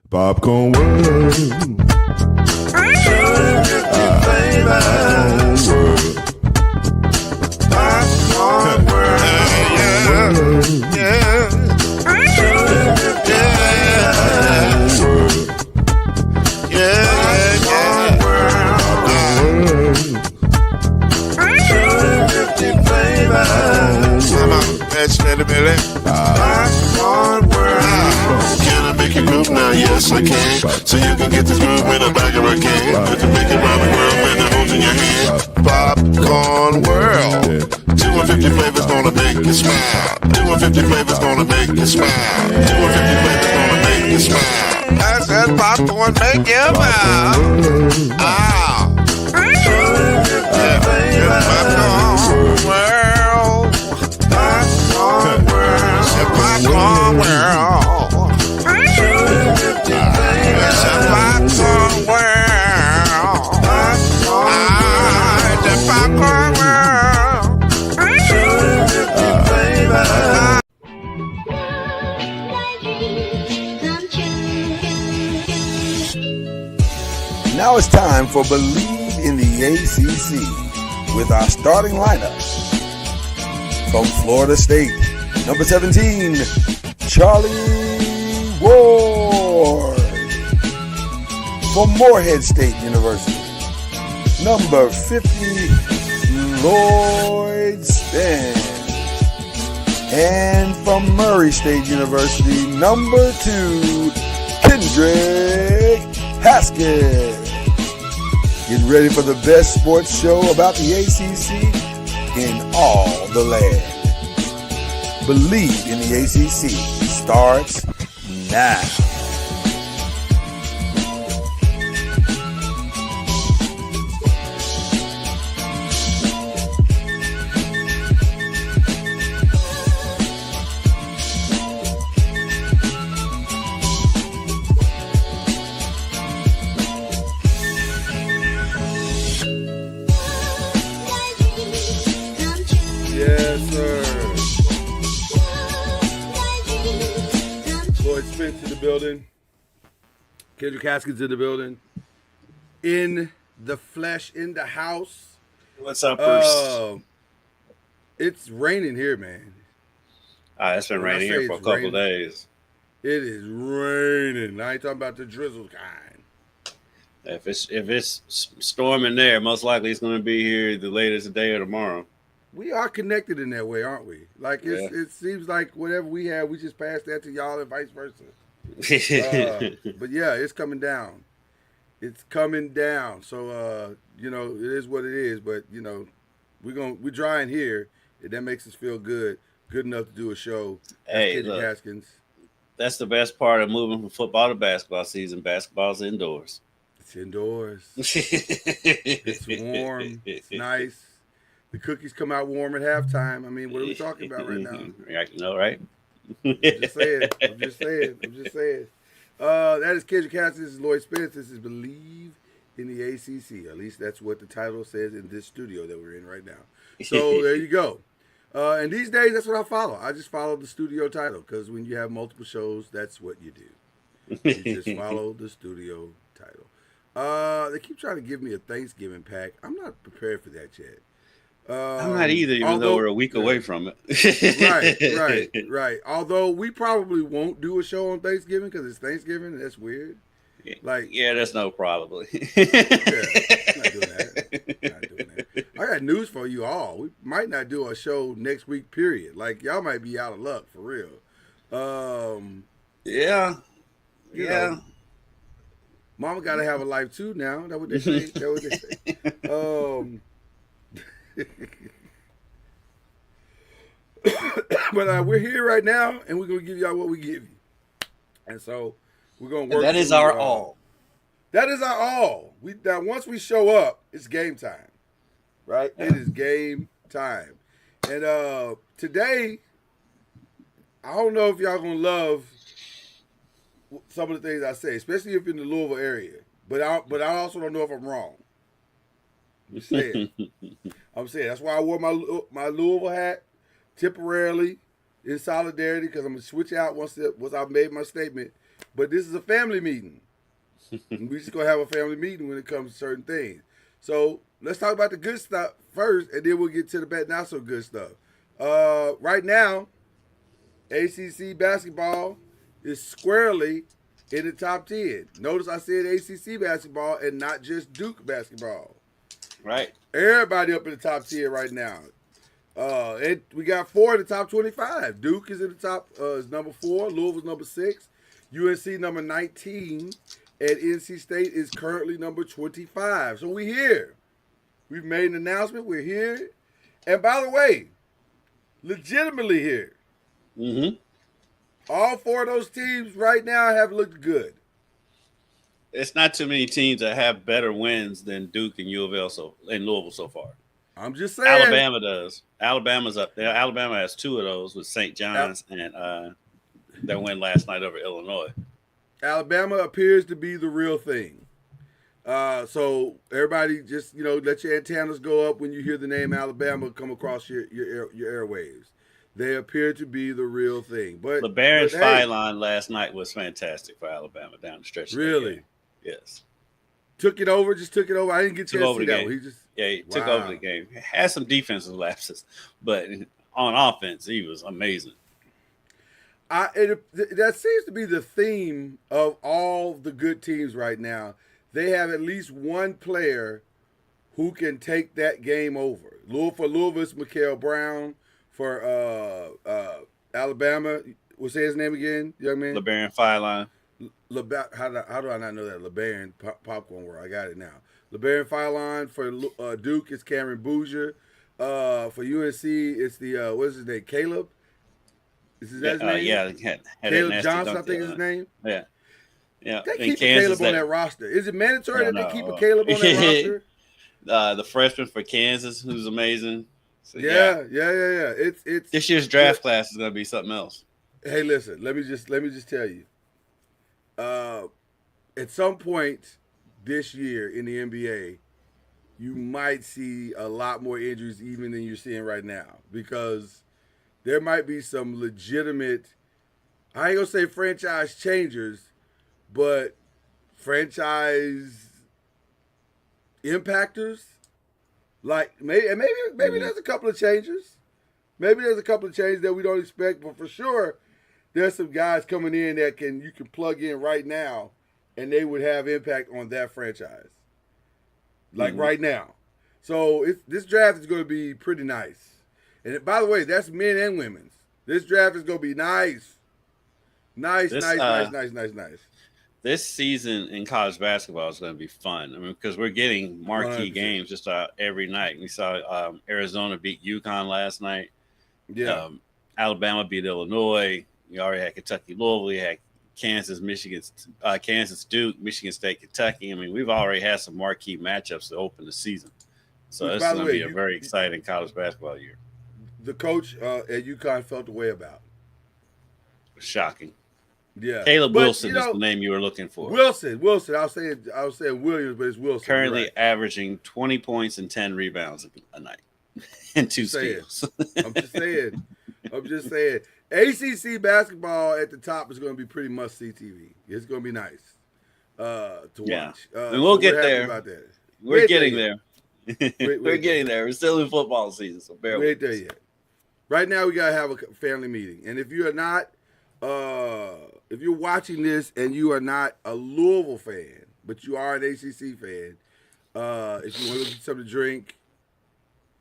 Popcorn World. Popcorn World. Can I make you move now? Yes, I can. So you can get this move in the back of a can. Put the big around the world and the holes in your hand. Popcorn World. 250 flavors gonna make you smile. 250 flavors gonna make you smile. 250 flavors gonna make you smile. I said popcorn make you smile. Ah. Popcorn World. Popcorn World. Popcorn World. Popcorn World. The Popcorn World. Now it's time for Believe in the ACC with our starting lineup. From Florida State, number 17, Charlie Ward. From Morehead State University, number 50, Lloyd Span. And from Murray State University, number 2, Kendrick Haskett. Get ready for the best sports show about the ACC in all the land. Believe in the ACC starts now. Yes, sir. Lloyd Spence in the building. Kendrick Haskins in the building. In the flesh, in the house. What's up, Bruce? It's raining here, man. It's been raining here for a couple days. It is raining. I ain't talking about the drizzle kind. If it's storming there, most likely it's going to be here either later today or tomorrow. We are connected in that way, aren't we? Like it seems like whatever we have, we just pass that to y'all and vice versa. But yeah, it's coming down. It's coming down. So it is what it is. But we're drying here, and that makes us feel good enough to do a show. Hey, look, Haskins. That's the best part of moving from football to basketball season. Basketball's indoors. It's indoors. It's warm. It's nice. The cookies come out warm at halftime. I mean, what are we talking about right now? Right? I'm just saying. That is Kendrick Haskins. This is Lloyd Spence. This is Believe in the ACC. At least that's what the title says in this studio that we're in right now. So there you go. And these days, that's what I follow. I just follow the studio title because when you have multiple shows, that's what you do. You just follow the studio title. They keep trying to give me a Thanksgiving pack. I'm not prepared for that yet. I'm not either, even though we're a week away from it. Right. Although we probably won't do a show on Thanksgiving because it's Thanksgiving, and that's weird. That's no problem. Not doing that. I got news for you all. We might not do a show next week, period. Like, y'all might be out of luck, for real. Yeah. Mama got to have a life, too, now. That's what they say. But we're here right now, and we're going to give y'all what we give you. And so we're going to work. That is our all. That is our all. Now, once we show up, it's game time. Right? Yeah. It is game time. And today, I don't know if y'all going to love some of the things I say, especially if you're in the Louisville area. But I also don't know if I'm wrong. I'm saying. That's why I wore my Louisville hat temporarily in solidarity, because I'm going to switch out once I've made my statement but this is a family meeting. We just gonna have a family meeting when it comes to certain things. So let's talk about the good stuff first, and then we'll get to the bad, not so good stuff. Right now, ACC basketball is squarely in the top 10. Notice I said ACC basketball and not just Duke basketball. Right. Everybody up in the top 10 right now. And we got 4 in the top 25. Duke is in the top, is number 4. Louisville's number 6. UNC number 19. And NC State is currently number 25. So we're here. We've made an announcement. We're here. And by the way, legitimately here. Mm-hmm. All 4 of those teams right now have looked good. It's not too many teams that have better wins than Duke and U of L and Louisville so far. I'm just saying. Alabama does. Alabama's up there. Alabama has 2 of those with St. John's and their win last night over Illinois. Alabama appears to be the real thing. So everybody just, let your antennas go up when you hear the name Alabama come across your airwaves. They appear to be the real thing. But LeBaron's fire line last night was fantastic for Alabama down the stretch. Really? Yes. Took it over. I didn't get to see that one. He took over the game. Had some defensive lapses, but on offense, he was amazing. That seems to be the theme of all the good teams right now. They have at least one player who can take that game over. For Louisville, it's Mikael Brown. For Alabama, what's his name again, young man? LeBaron Fireline. How do I not know that? LeBaron Popcorn World. I got it now. LeBaron Fireline. For Duke, it's Cameron Boozer. For UNC, it's the what's his name? Caleb. Is his name? Yeah, Caleb Johnson, I think is his name. Yeah. Yeah. They keep Caleb on that roster. Is it mandatory that they keep a Caleb on that roster? The freshman for Kansas, who's amazing. So, yeah. It's this year's draft class is going to be something else. Hey, listen. Let me just tell you. At some point this year in the NBA, you might see a lot more injuries even than you're seeing right now, because there might be some legitimate, I ain't gonna say franchise changers, but franchise impactors. Like maybe there's a couple of changes. Maybe there's a couple of changes that we don't expect, but for sure, there's some guys coming in that you can plug in right now, and they would have impact on that franchise. Like right now. So this draft is going to be pretty nice. And by the way, that's men and women's. This draft is going to be nice. Nice. This season in college basketball is going to be fun. I mean, because we're getting marquee 100%. Games just every night. We saw Arizona beat UConn last night. Yeah. Alabama beat Illinois. You already had Kentucky, Louisville. You had Kansas, Michigan, Kansas, Duke, Michigan State, Kentucky. I mean, we've already had some marquee matchups to open the season. So it's going to be a very exciting college basketball year. The coach at UConn felt the way about. Shocking. Yeah, Caleb Wilson is the name you were looking for. Wilson. I was saying Williams, but it's Wilson. Currently averaging 20 points and 10 rebounds a night, and 2 steals. I'm just saying. ACC basketball at the top is going to be pretty must-see TV. It's going to be nice to watch. And we'll get there. About that. We're getting there. We're getting there. We're still in football season, so bear with us. There yet. Right now, we got to have a family meeting. And if you're not, if you're watching this and you are not a Louisville fan, but you are an ACC fan, if you want to get something to drink,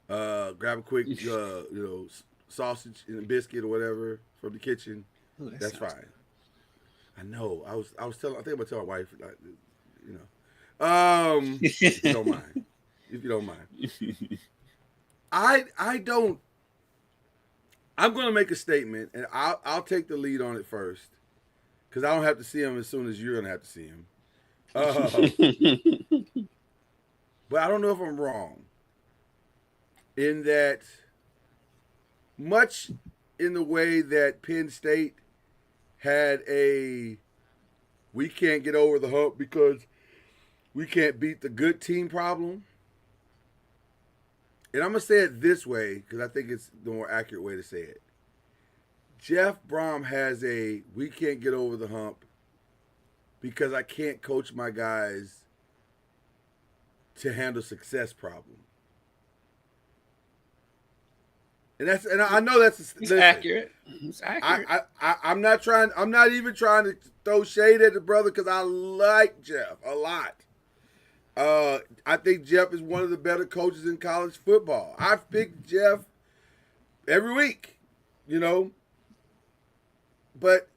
grab a quick, sausage and a biscuit or whatever from the kitchen, that's fine. I know. I think I'm gonna tell my wife, if you don't mind. If you don't mind. I'm going to make a statement, and I'll take the lead on it first, because I don't have to see him as soon as you're going to have to see him. But I don't know if I'm wrong in that, much in the way that Penn State had we can't get over the hump because we can't beat the good team problem. And I'm going to say it this way because I think it's the more accurate way to say it. Jeff Brom has we can't get over the hump because I can't coach my guys to handle success problem. And I know that's accurate. It's accurate. I'm not even trying to throw shade at the brother because I like Jeff a lot. I think Jeff is one of the better coaches in college football. I've picked Jeff every week, but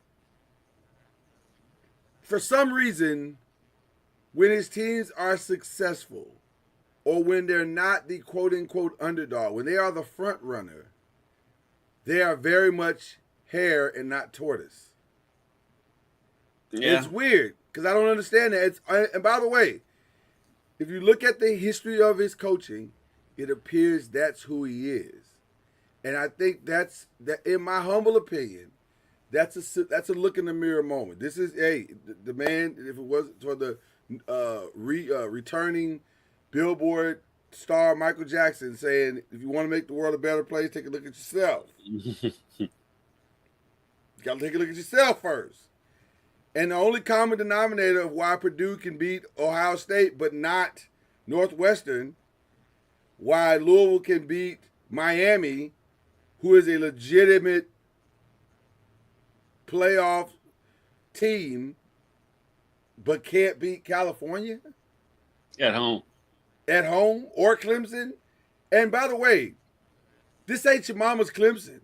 for some reason, when his teams are successful, or when they're not the quote-unquote underdog, when they are the front runner, they are very much hare and not tortoise. Yeah. It's weird because I don't understand that. And by the way, if you look at the history of his coaching, it appears that's who he is. And I think that in my humble opinion, that's a look in the mirror moment. This is the man. If it wasn't for the returning Billboard star Michael Jackson saying, "If you want to make the world a better place, take a look at yourself." You got to take a look at yourself first. And the only common denominator of why Purdue can beat Ohio State but not Northwestern, why Louisville can beat Miami, who is a legitimate playoff team, but can't beat California at home or Clemson. And by the way, this ain't your mama's Clemson.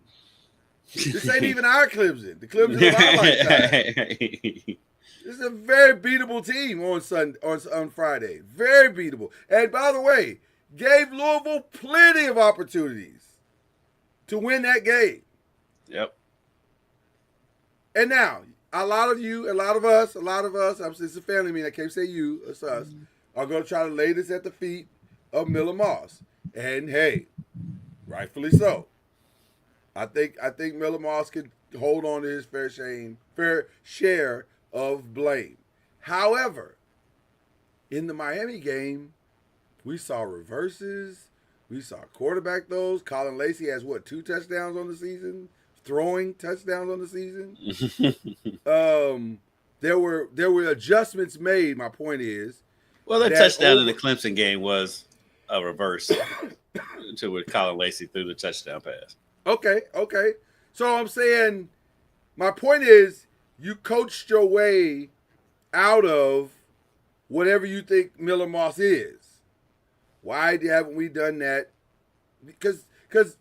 This ain't even our Clemson. The Clemson of our lifetime. This is a very beatable team on Friday. Very beatable. And by the way, gave Louisville plenty of opportunities to win that game. Yep. And now, a lot of us, it's a family meeting, I can't say you, it's us, are going to try to lay this at the feet of Miller Moss. And hey, rightfully so. I think Miller Moss could hold on to his fair share of blame. However, in the Miami game, we saw reverses. We saw quarterback throws. Colin Lacey has 2 touchdowns on the season? Throwing touchdowns on the season. There were adjustments made. My point is, well, the touchdown in the Clemson game was a reverse to where Colin Lacey threw the touchdown pass. Okay. So I'm saying, my point is, you coached your way out of whatever you think Miller Moss is. Why haven't we done that? Because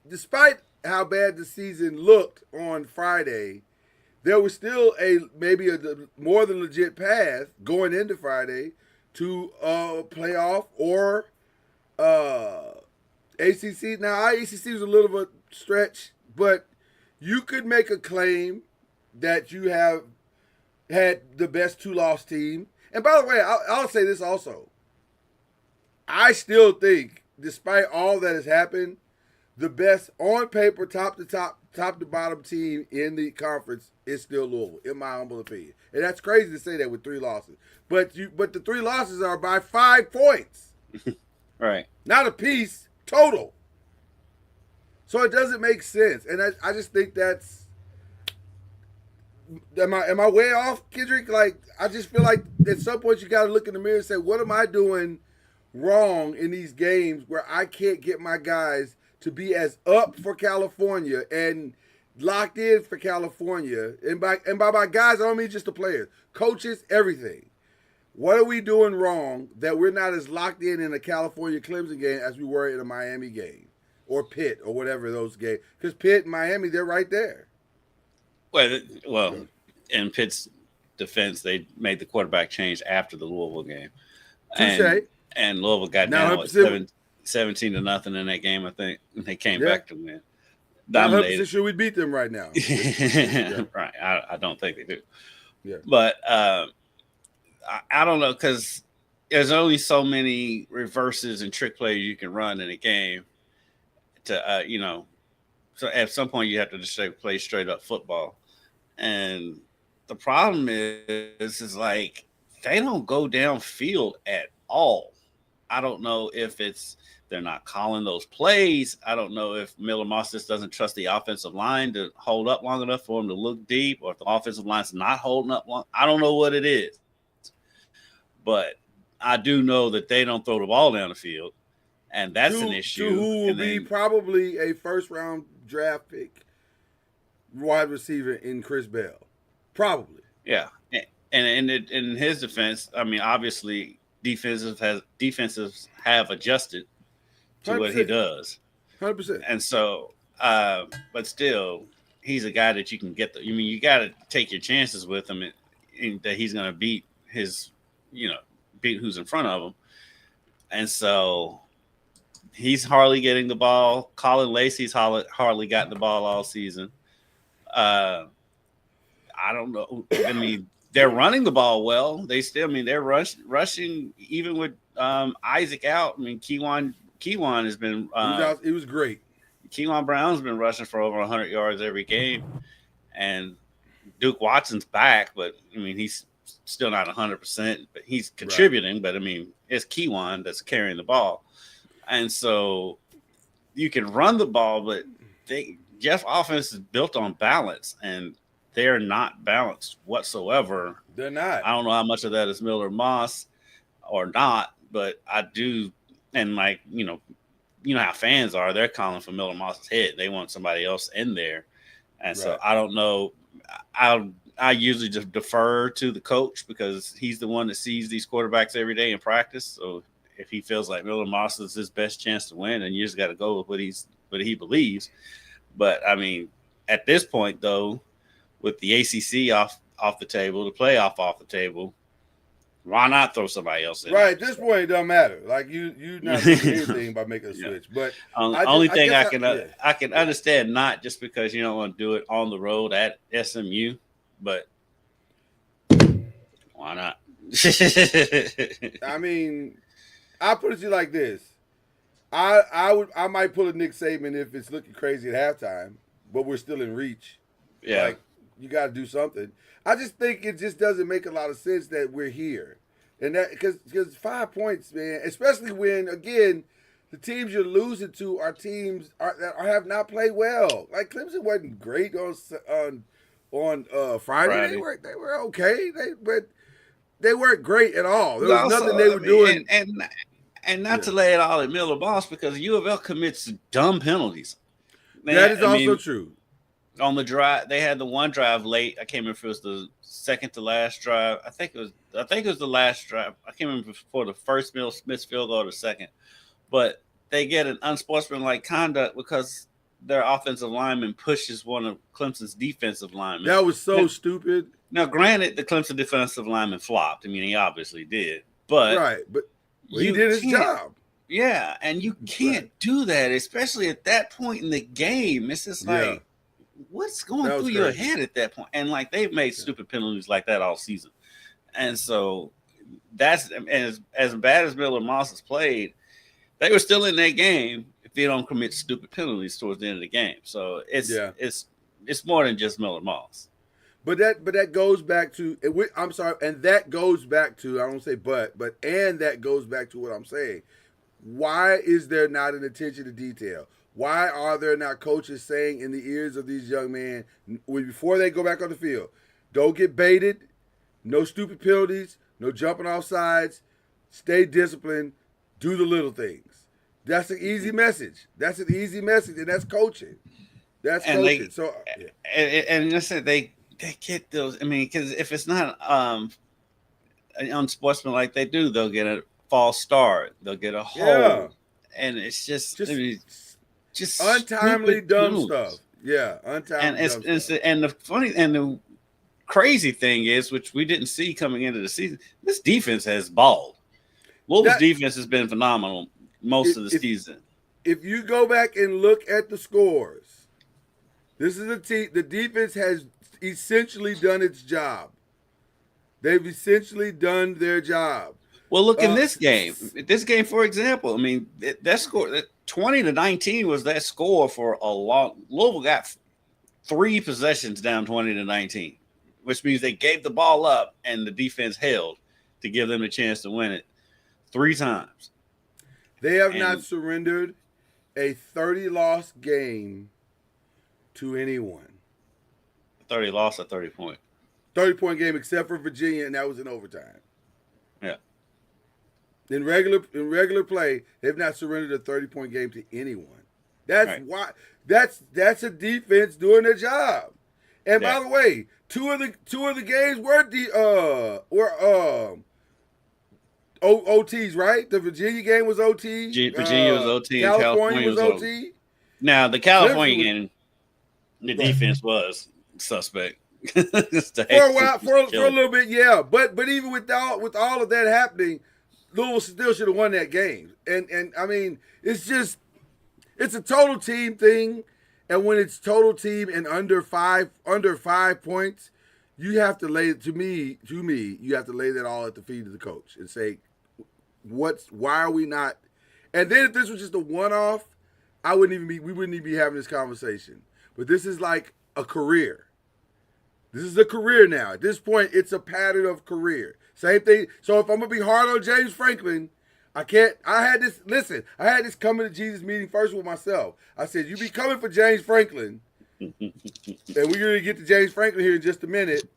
despite how bad the season looked on Friday, there was still maybe a more than legit path going into Friday to playoff or ACC. Now, our ACC was a little bit stretch, but you could make a claim that you have had the best 2-loss team. And by the way, I'll say this also. I still think, despite all that has happened, the best on paper, top to bottom team in the conference is still Louisville, in my humble opinion. And that's crazy to say that with 3 losses. But the 3 losses are by 5 points. Right. Not a piece, total. So it doesn't make sense. And I just think that's, am I way off, Kendrick? Like, I just feel like at some point you got to look in the mirror and say, what am I doing wrong in these games where I can't get my guys to be as up for California and locked in for California? And by my guys, I don't mean just the players, coaches, everything. What are we doing wrong that we're not as locked in a California Clemson game as we were in a Miami game or Pitt or whatever those games? Because Pitt and Miami, they're right there. Well, in Pitt's defense, they made the quarterback change after the Louisville game. And Louisville got down 17-0 in that game, I think. And they came back to win. Dominated. I'm sure we beat them right now. Right. I don't think they do. Yeah. But I don't know, because there's only so many reverses and trick plays you can run in a game to, so at some point you have to just play straight up football. And the problem is like, they don't go downfield at all. I don't know if they're not calling those plays. I don't know if Miller Moss just doesn't trust the offensive line to hold up long enough for him to look deep, or if the offensive line's not holding up long. I don't know what it is. but I do know that they don't throw the ball down the field, and that's an issue. To who will And be then, probably a first-round draft pick wide receiver in Chris Bell. Probably. yeah, and in his defense, I mean, obviously defenses have adjusted to what he 100%. does, 100%. and so, but still, he's a guy that you can get. You got to take your chances with him, and that he's going to beat his, beat who's in front of him, and so he's hardly getting the ball. Colin Lacey's hardly gotten the ball all season. I don't know. I mean, they're running the ball well. They still, I mean, they're rushing even with Isaac out. I mean, Keywan has been. He was great. Keywan Brown's been rushing for over 100 yards every game, and Duke Watson's back, but I mean, he's still not 100%. But he's contributing. Right. But I mean, it's Keywan that's carrying the ball, and so you can run the ball, but Jeff offense is built on balance, and they're not balanced whatsoever. They're not. I don't know how much of that is Miller Moss or not, but I do. And like, you know how fans are, they're calling for Miller Moss's head. They want somebody else in there. And so I don't know. I usually just defer to the coach because he's the one that sees these quarterbacks every day in practice. So if he feels like Miller Moss is his best chance to win, and you just got to go with what he believes. But I mean, at this point though, with the ACC off the table, the playoff off the table, why not throw somebody else in? Right, at this point it doesn't matter. Like you not doing anything by making a switch. But only thing I can understand, not just because you don't want to do it on the road at SMU, but why not? I mean, I'll put it to you like this. I might pull a Nick Saban if it's looking crazy at halftime, but we're still in reach. Yeah. Like, you got to do something. I just think it just doesn't make a lot of sense that we're here. And that because 5 points, man, especially when, again, the teams you're losing to are teams that have not played well. Like, Clemson wasn't great on Friday. They were okay. But they weren't great at all. There was nothing they were doing. And not to lay it all at Miller Boss, because U of L commits dumb penalties. That is also true. On the drive, they had the one drive late. I can't remember if it was the second to last drive. I think it was the last drive. I can't remember for the first Smith's field goal or the second. But they get an unsportsmanlike conduct because their offensive lineman pushes one of Clemson's defensive linemen. That was so stupid. Now, granted, the Clemson defensive lineman flopped. I mean, he obviously did. But he did his job. Yeah, and you can't do that, especially at that point in the game. It's just like, what's going through your head at that point? And like, they've made stupid penalties like that all season. And so that's as bad as Miller Moss has played, they were still in that game if they don't commit stupid penalties towards the end of the game. So it's more than just Miller Moss. But that goes back to, I'm sorry, and that goes back to, I don't say and that goes back to what I'm saying. Why is there not an attention to detail? Why are there not coaches saying in the ears of these young men before they go back on the field, don't get baited, no stupid penalties, no jumping off sides, stay disciplined, do the little things. That's an easy message. And that's coaching. That's coaching. And I said they get those. I mean, because if it's not unsportsmanlike, they'll get a false start, they'll get a hold, and it's just untimely dumb stuff. Yeah, untimely dumb stuff. And the crazy thing is, which we didn't see coming into the season, this defense has balled. Louisville's defense has been phenomenal most of the season. If you go back and look at the scores, this is a team. The defense has essentially done its job. They've essentially done their job. Well, look in this game. This game, for example, I mean, that score, 20-19 was that score for a long. Louisville got 3 possessions down 20-19, which means they gave the ball up and the defense held to give them a chance to win it 3 times. They have not surrendered a 30-loss game to anyone. 30 loss or 30-point? 30-point game except for Virginia, and that was in overtime. Yeah. In regular play, they've not surrendered a 30-point game to anyone. That's Right. why. That's a defense doing their job. And Yeah. by the way, two of the games were OTs, right? The Virginia game was OT. Virginia was OT and California was OT. OT. Now the California Clemson game, the defense was suspect. For a while, for a little bit, yeah. But even with all of that happening, Louisville still should have won that game. And I mean, it's a total team thing. And when it's total team and under 5 points, you have to lay you have to lay that all at the feet of the coach and say, why are we not? And then if this was just a one-off, we wouldn't even be having this conversation. But this is like a career. This is a career now. At this point, it's a pattern of career. Same thing. So if I'm gonna be hard on James Franklin, I had this coming to Jesus meeting first with myself. I said, you be coming for James Franklin. And we're gonna get to James Franklin here in just a minute.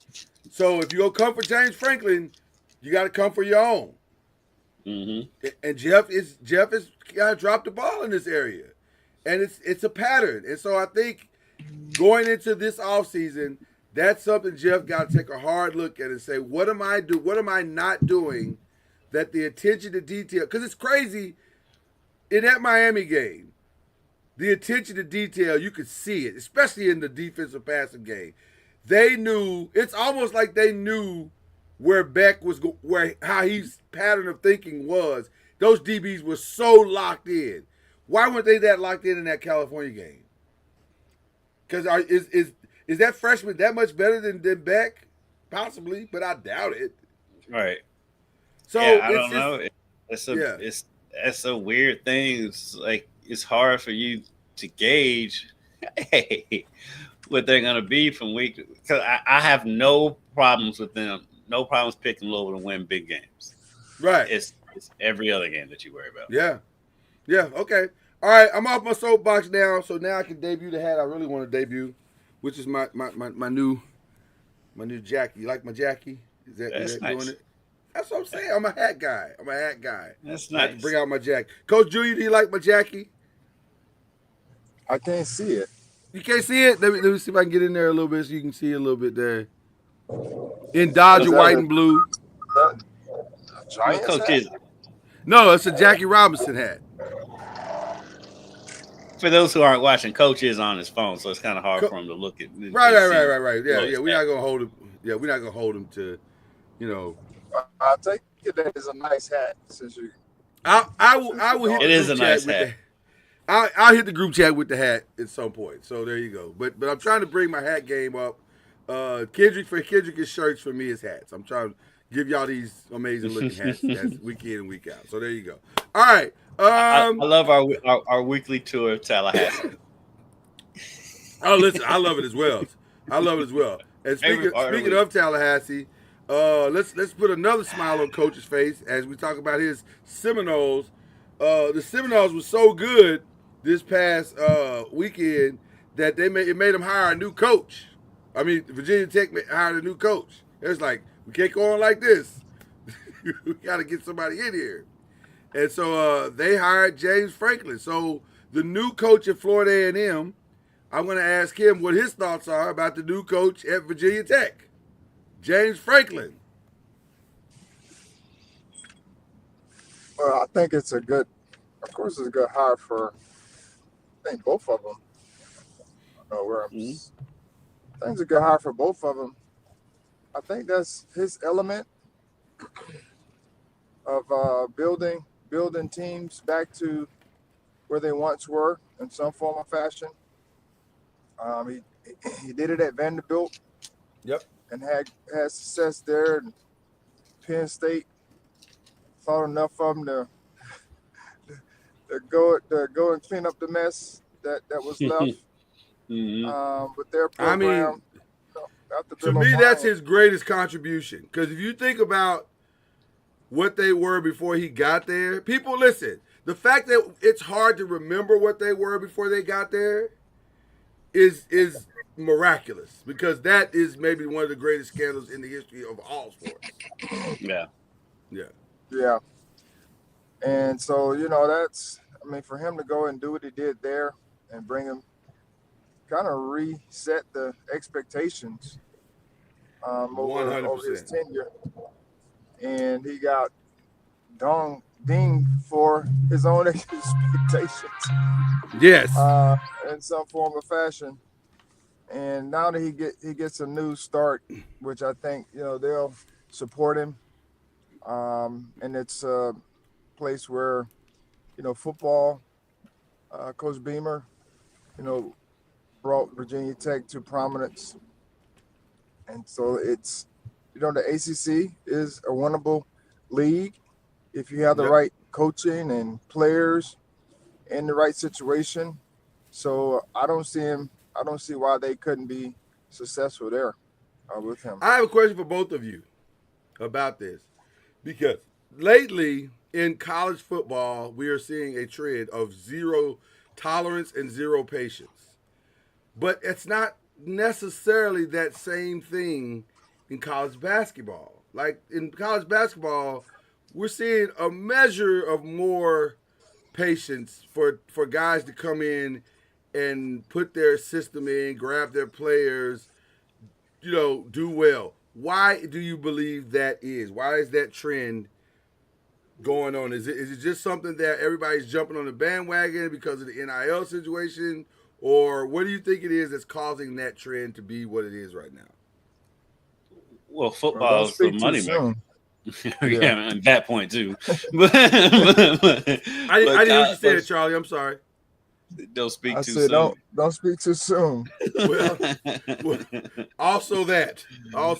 So if you go come for James Franklin, you got to come for your own. Mm-hmm. And Jeff is kind of dropped the ball in this area, and it's a pattern. And so I think going into this offseason, that's something Jeff got to take a hard look at and say, what am I not doing that the attention to detail, because it's crazy in that Miami game, the attention to detail, you could see it, especially in the defensive passing game. They knew, it's almost like they knew where Beck was, how his pattern of thinking was. Those DBs were so locked in. Why weren't they that locked in that California game? Because is that freshman that much better than Beck? Possibly, but I doubt it. Right. So yeah, I don't know. It's a weird thing. It's like it's hard for you to gauge what they're going to be from week. Because I have no problems with them. No problems picking Louisville to win big games. Right. It's every other game that you worry about. Yeah. Yeah. Okay. All right. I'm off my soapbox now, so now I can debut the hat I really want to debut, which is my new Jackie. You like my Jackie? Is that nice. doing it? That's what I'm saying. I'm a hat guy. That's I have to nice. bring out my Jackie. Coach Julia, do you like my Jackie? I can't see it. You can't see it? Let me see if I can get in there a little bit so you can see it a little bit there. In Dodger white and blue. Giants Coach hat? is, No, it's a Jackie Robinson hat. for those who aren't watching, Coach is on his phone, so it's kind of hard for him to look at. Right. Yeah. We're not gonna hold him. Yeah, we're not gonna hold him to, I'll take it that it's a nice hat since you. I will hit. It the is group a nice chat with hat. I'll hit the group chat with the hat at some point. So there you go. But I'm trying to bring my hat game up. Kendrick is shirts, for me is hats. I'm trying to give y'all these amazing looking hats that's week in and week out. So there you go. All right. I love our weekly tour of Tallahassee. Oh, listen, I love it as well. And speaking of Tallahassee, let's put another smile on Coach's face as we talk about his Seminoles. The Seminoles were so good this past weekend that it made them hire a new coach. I mean, Virginia Tech hired a new coach. It's like, we can't go on like this. We got to get somebody in here. And so they hired James Franklin. So the new coach at Florida A&M, I'm going to ask him what his thoughts are about the new coach at Virginia Tech, James Franklin. Well, I think it's a good hire for, I think, both of them. I don't know where I think it's a good hire for both of them. I think that's his element of building teams back to where they once were in some form or fashion. He did it at Vanderbilt. Yep. And had success there. And Penn State thought enough of them to go and clean up the mess that was left with their program. I mean, to me, that's his greatest contribution. Because if you think about what they were before he got there, people listen. The fact that it's hard to remember what they were before they got there is miraculous, because that is maybe one of the greatest scandals in the history of all sports. Yeah. Yeah. And so, that's, I mean, for him to go and do what he did there and bring him, kind of reset the expectations over his 100%. tenure. And he got dinged for his own expectations Yes. in some form or fashion. And now that he gets a new start, which I think they'll support him. And it's a place where football. Coach Beamer, you know, brought Virginia Tech to prominence, and so it's the ACC is a winnable league if you have the Yep. right coaching and players in the right situation. So I don't see him. I don't see why they couldn't be successful there with him. I have a question for both of you about this because lately in college football, we are seeing a trend of zero tolerance and zero patience. But it's not necessarily that same thing in college basketball. Like in college basketball, we're seeing a measure of more patience for guys to come in and put their system in, grab their players, do well. Why do you believe that is? Why is that trend going on? Is it just something that everybody's jumping on the bandwagon because of the NIL situation? Or what do you think it is that's causing that trend to be what it is right now? Well, Well, football don't is the speak too moneymaker. soon. Yeah, at that point too. But, I didn't hear what you said, but Charlie. I'm sorry. don't speak I too said soon. don't speak too soon. Well, also that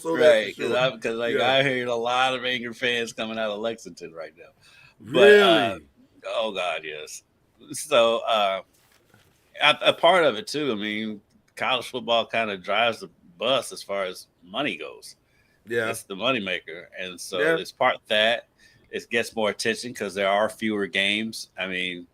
for Right, sure. because like Yeah, I heard a lot of angry fans coming out of Lexington right now. But really. oh god, yes. So a part of it too. I mean, college football kind of drives the bus as far as money goes. Yeah, It's the moneymaker, and so yeah. it's part that it gets more attention because there are fewer games. I mean,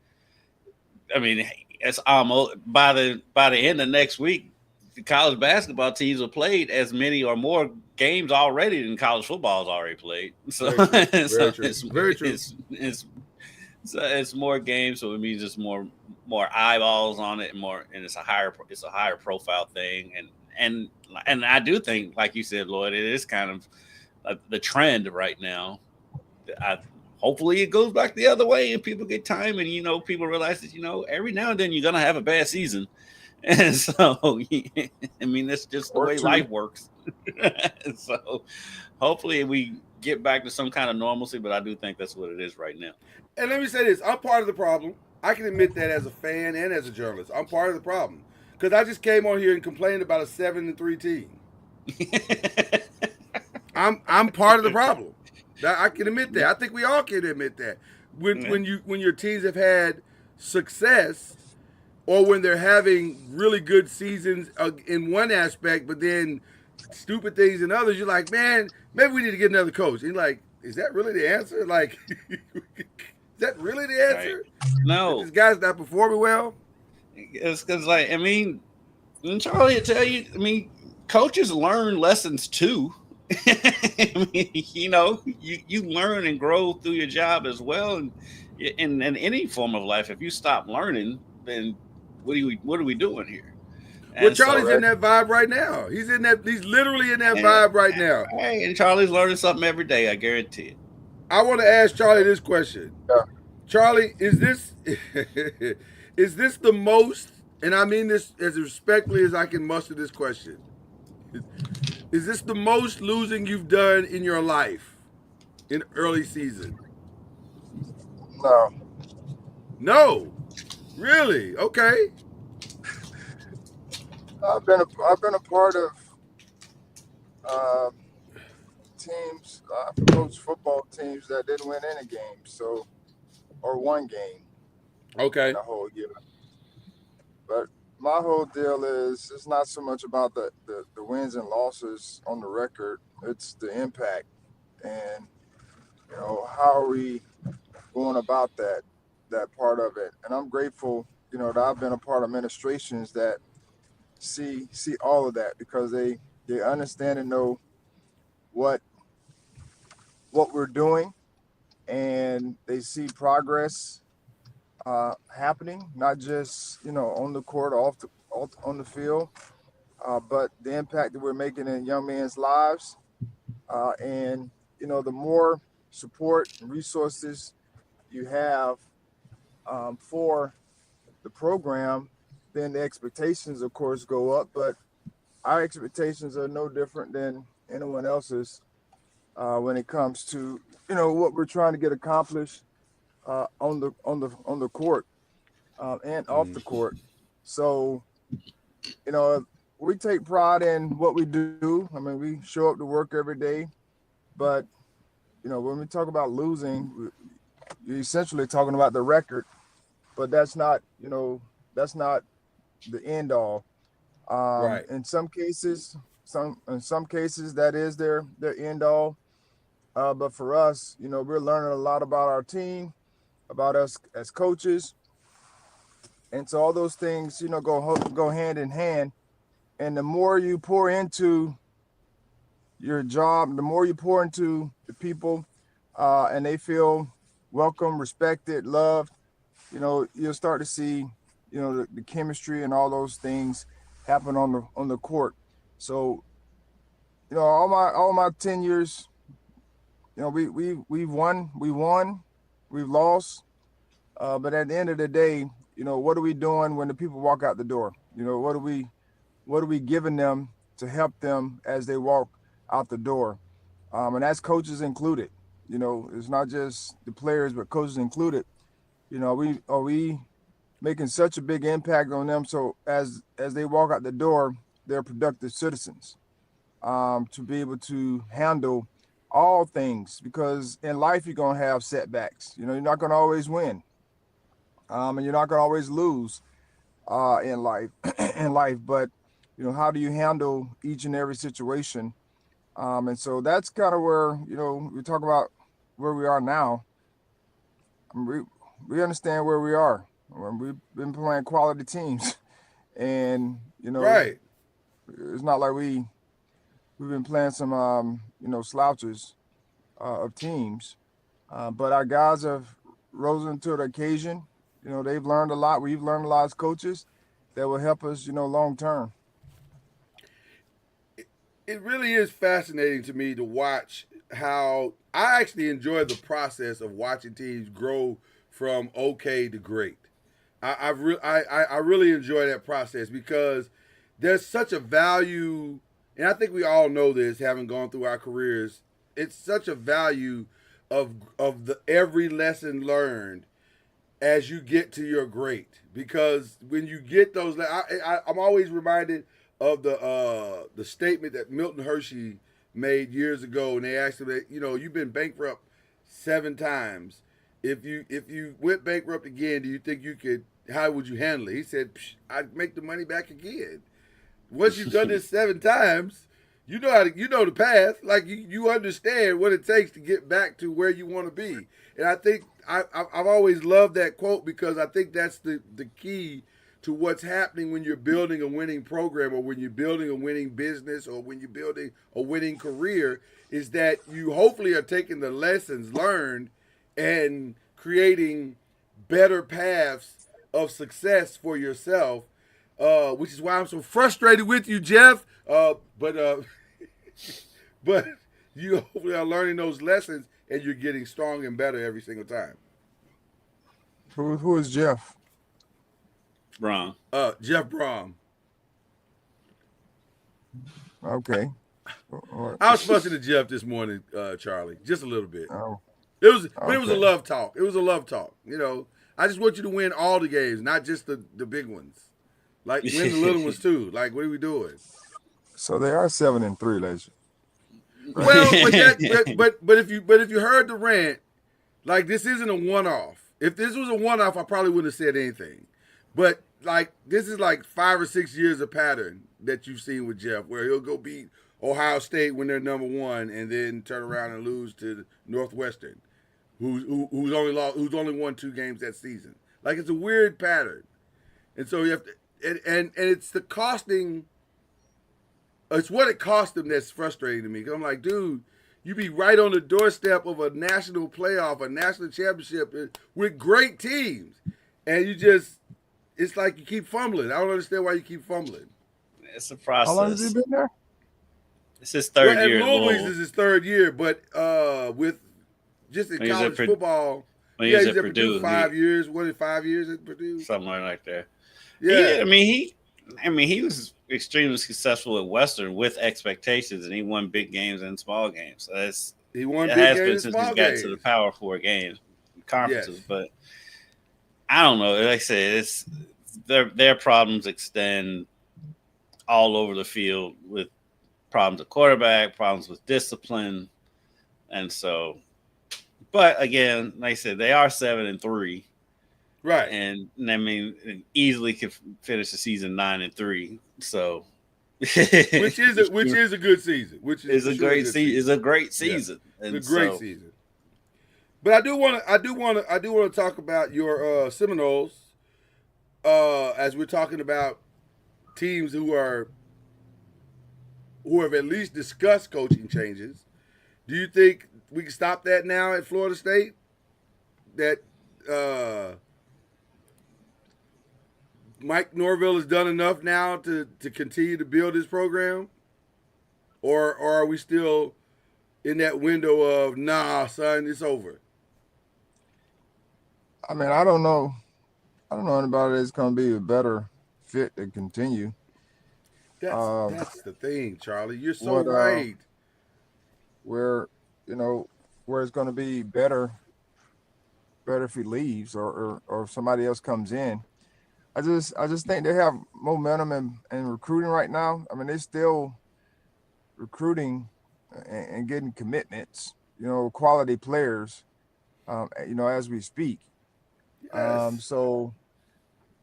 it's almost by the end of next week, the college basketball teams have played as many or more games already than college football has already played. So, Very true. Very so true. Very true. it's more games, so it means just more eyeballs on it, and it's a higher profile thing, and I do think, like you said, Lloyd, it is kind of the trend right now. I Hopefully it goes back the other way and people get time, and people realize that every now and then you're gonna have a bad season, and so I mean that's just the Or way two. life works. So hopefully we get back to some kind of normalcy, but I do think that's what it is right now. And let me say this: I'm part of the problem. I can admit that as a fan and as a journalist, I'm part of the problem because I just came on here and complained about a 7-3 team. I'm part of the problem. I can admit that. I think we all can admit that. When your teams have had success, or when they're having really good seasons in one aspect, but then stupid things in others, you're like, man, maybe we need to get another coach. And you're like, is that really the answer? Like, is that really the Right? answer? That No, this guy's not performing well? it's because and Charlie will tell you. I mean, coaches learn lessons too. I mean, you learn and grow through your job as well, and in any form of life. If you stop learning, then what are we doing here? Well, And Charlie's so, in that vibe right now. He's literally in that vibe right now. hey, and Charlie's learning something every day. I guarantee it. I want to ask Charlie this question. Yeah. Charlie, is this is this the most, and I mean this as respectfully as I can muster this question, is this the most losing you've done in your life in early season? No. No. Really? Okay. I've been a part of uh, teams. I've coached football teams that didn't win any games, or one game in Okay. the whole year. But my whole deal is it's not so much about the wins and losses on the record. It's the impact, and how are we going about that part of it. And I'm grateful, that I've been a part of administrations that see all of that because they understand and know what we're doing and they see progress happening, not just on the court, on the field, but the impact that we're making in young men's lives. And the more support and resources you have for the program, then the expectations, of course, go up. But our expectations are no different than anyone else's when it comes to what we're trying to get accomplished on the court and off the court. So we take pride in what we do. I mean, we show up to work every day, but when we talk about losing, you're essentially talking about the record, but that's not the end all. Right. In some cases, that is their end all. But for us, we're learning a lot about our team, about us as coaches, and so all those things, go hand in hand. And the more you pour into your job, the more you pour into the people, and they feel welcome, respected, loved, you'll start to see, the chemistry and all those things happen on the court. So, all my 10 years, we've won, we've lost, but at the end of the day, what are we doing when the people walk out the door? What are we giving them to help them as they walk out the door? And that's coaches included. It's not just the players, but coaches included. Are we making such a big impact on them so as they walk out the door, they're productive citizens to be able to handle all things, because in life you're going to have setbacks. You're not going to always win, and you're not going to always lose in life. But how do you handle each and every situation? And so that's kind of where we talk about where we are now. I mean, we understand where we are. We've been playing quality teams, and Right. it's not like we've been playing some slouches of teams, but our guys have risen to the occasion. They've learned a lot. We've learned a lot as coaches that will help us long term. It really is fascinating to me to watch how I actually enjoy the process of watching teams grow from okay to great. I really enjoy that process because there's such a value, and I think we all know this, having gone through our careers. It's such a value of the every lesson learned as you get to your great, because when you get those, I'm always reminded of the statement that Milton Hershey made years ago, and they asked him that, you've been bankrupt 7 times. If you went bankrupt again, do you think you could? How would you handle it? He said, I'd make the money back again. Once you've done this 7 times, you know the path. Like you understand what it takes to get back to where you want to be. And I think I've always loved that quote, because I think that's the key to what's happening when you're building a winning program, or when you're building a winning business, or when you're building a winning career, is that you hopefully are taking the lessons learned and creating better paths of success for yourself, which is why I'm so frustrated with you, Jeff. But you hopefully are learning those lessons, and you're getting stronger and better every single time. Who is Jeff? Wrong. Jeff Brom. Okay. I was fussing to Jeff this morning, Charlie, just a little bit. Oh, It was a okay. love talk. It was a love talk. I just want you to win all the games, not just the big ones. Like win the little ones too. Like, what are we doing? So they are 7-3, Legend. Well, but if you heard the rant, like, this isn't a one-off. If this was a one-off, I probably wouldn't have said anything. But like, this is like 5 or 6 years of pattern that you've seen with Jeff, where he'll go beat Ohio State when they're number 1, and then turn around and lose to Northwestern, who's only won 2 games that season. Like, it's a weird pattern, and so you have to, and it's the costing. It's what it cost them that's frustrating to me. 'Cause I'm like, dude, you be right on the doorstep of a national playoff, a national championship with great teams, and it's like you keep fumbling. I don't understand why you keep fumbling. It's a How long has he process. been there? It's his Well, third at year at Louisville, Louisville. this is his third year, but with just in When he was at college Purdue- football, When he was he's at at Purdue Purdue, 5 years. What is 5 years at Purdue? somewhere like that. Yeah, He was extremely successful at Western with expectations, and he won big games and small games. So he won it big has been games and since he's small got games. to the Power Four games, conferences. Yes. But I don't know. Like I said, it's their problems extend all over the field with problems at quarterback, problems with discipline, and so. But again, like I said, they are 7-3. Right. And I mean, easily could finish the season 9-3. So, which is a good season. Which is a great season. It's a great season. Yeah. It's a great season. But I do want to talk about your Seminoles as we're talking about teams who have at least discussed coaching changes. Do you think we can stop that now at Florida State? That Mike Norvell has done enough now to continue to build his program? Or are we still in that window of, nah, son, it's over? I mean, I don't know anybody that's going to be a better fit to continue. That's the thing, Charlie. You're so right. Where it's going to be better if he leaves or if somebody else comes in. I just think they have momentum in recruiting right now. I mean, they're still recruiting and getting commitments, quality players, as we speak. Yes. So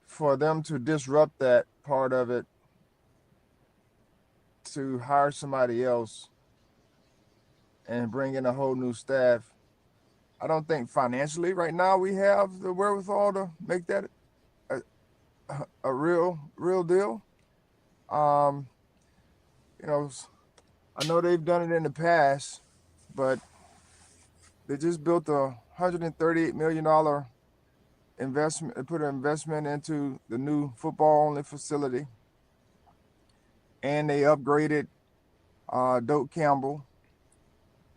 for them to disrupt that part of it, to hire somebody else and bring in a whole new staff, I don't think financially right now we have the wherewithal to make that a real deal. I know they've done it in the past, but they just built a $138 million investment. They put an investment into the new football-only facility, and they upgraded Doak Campbell.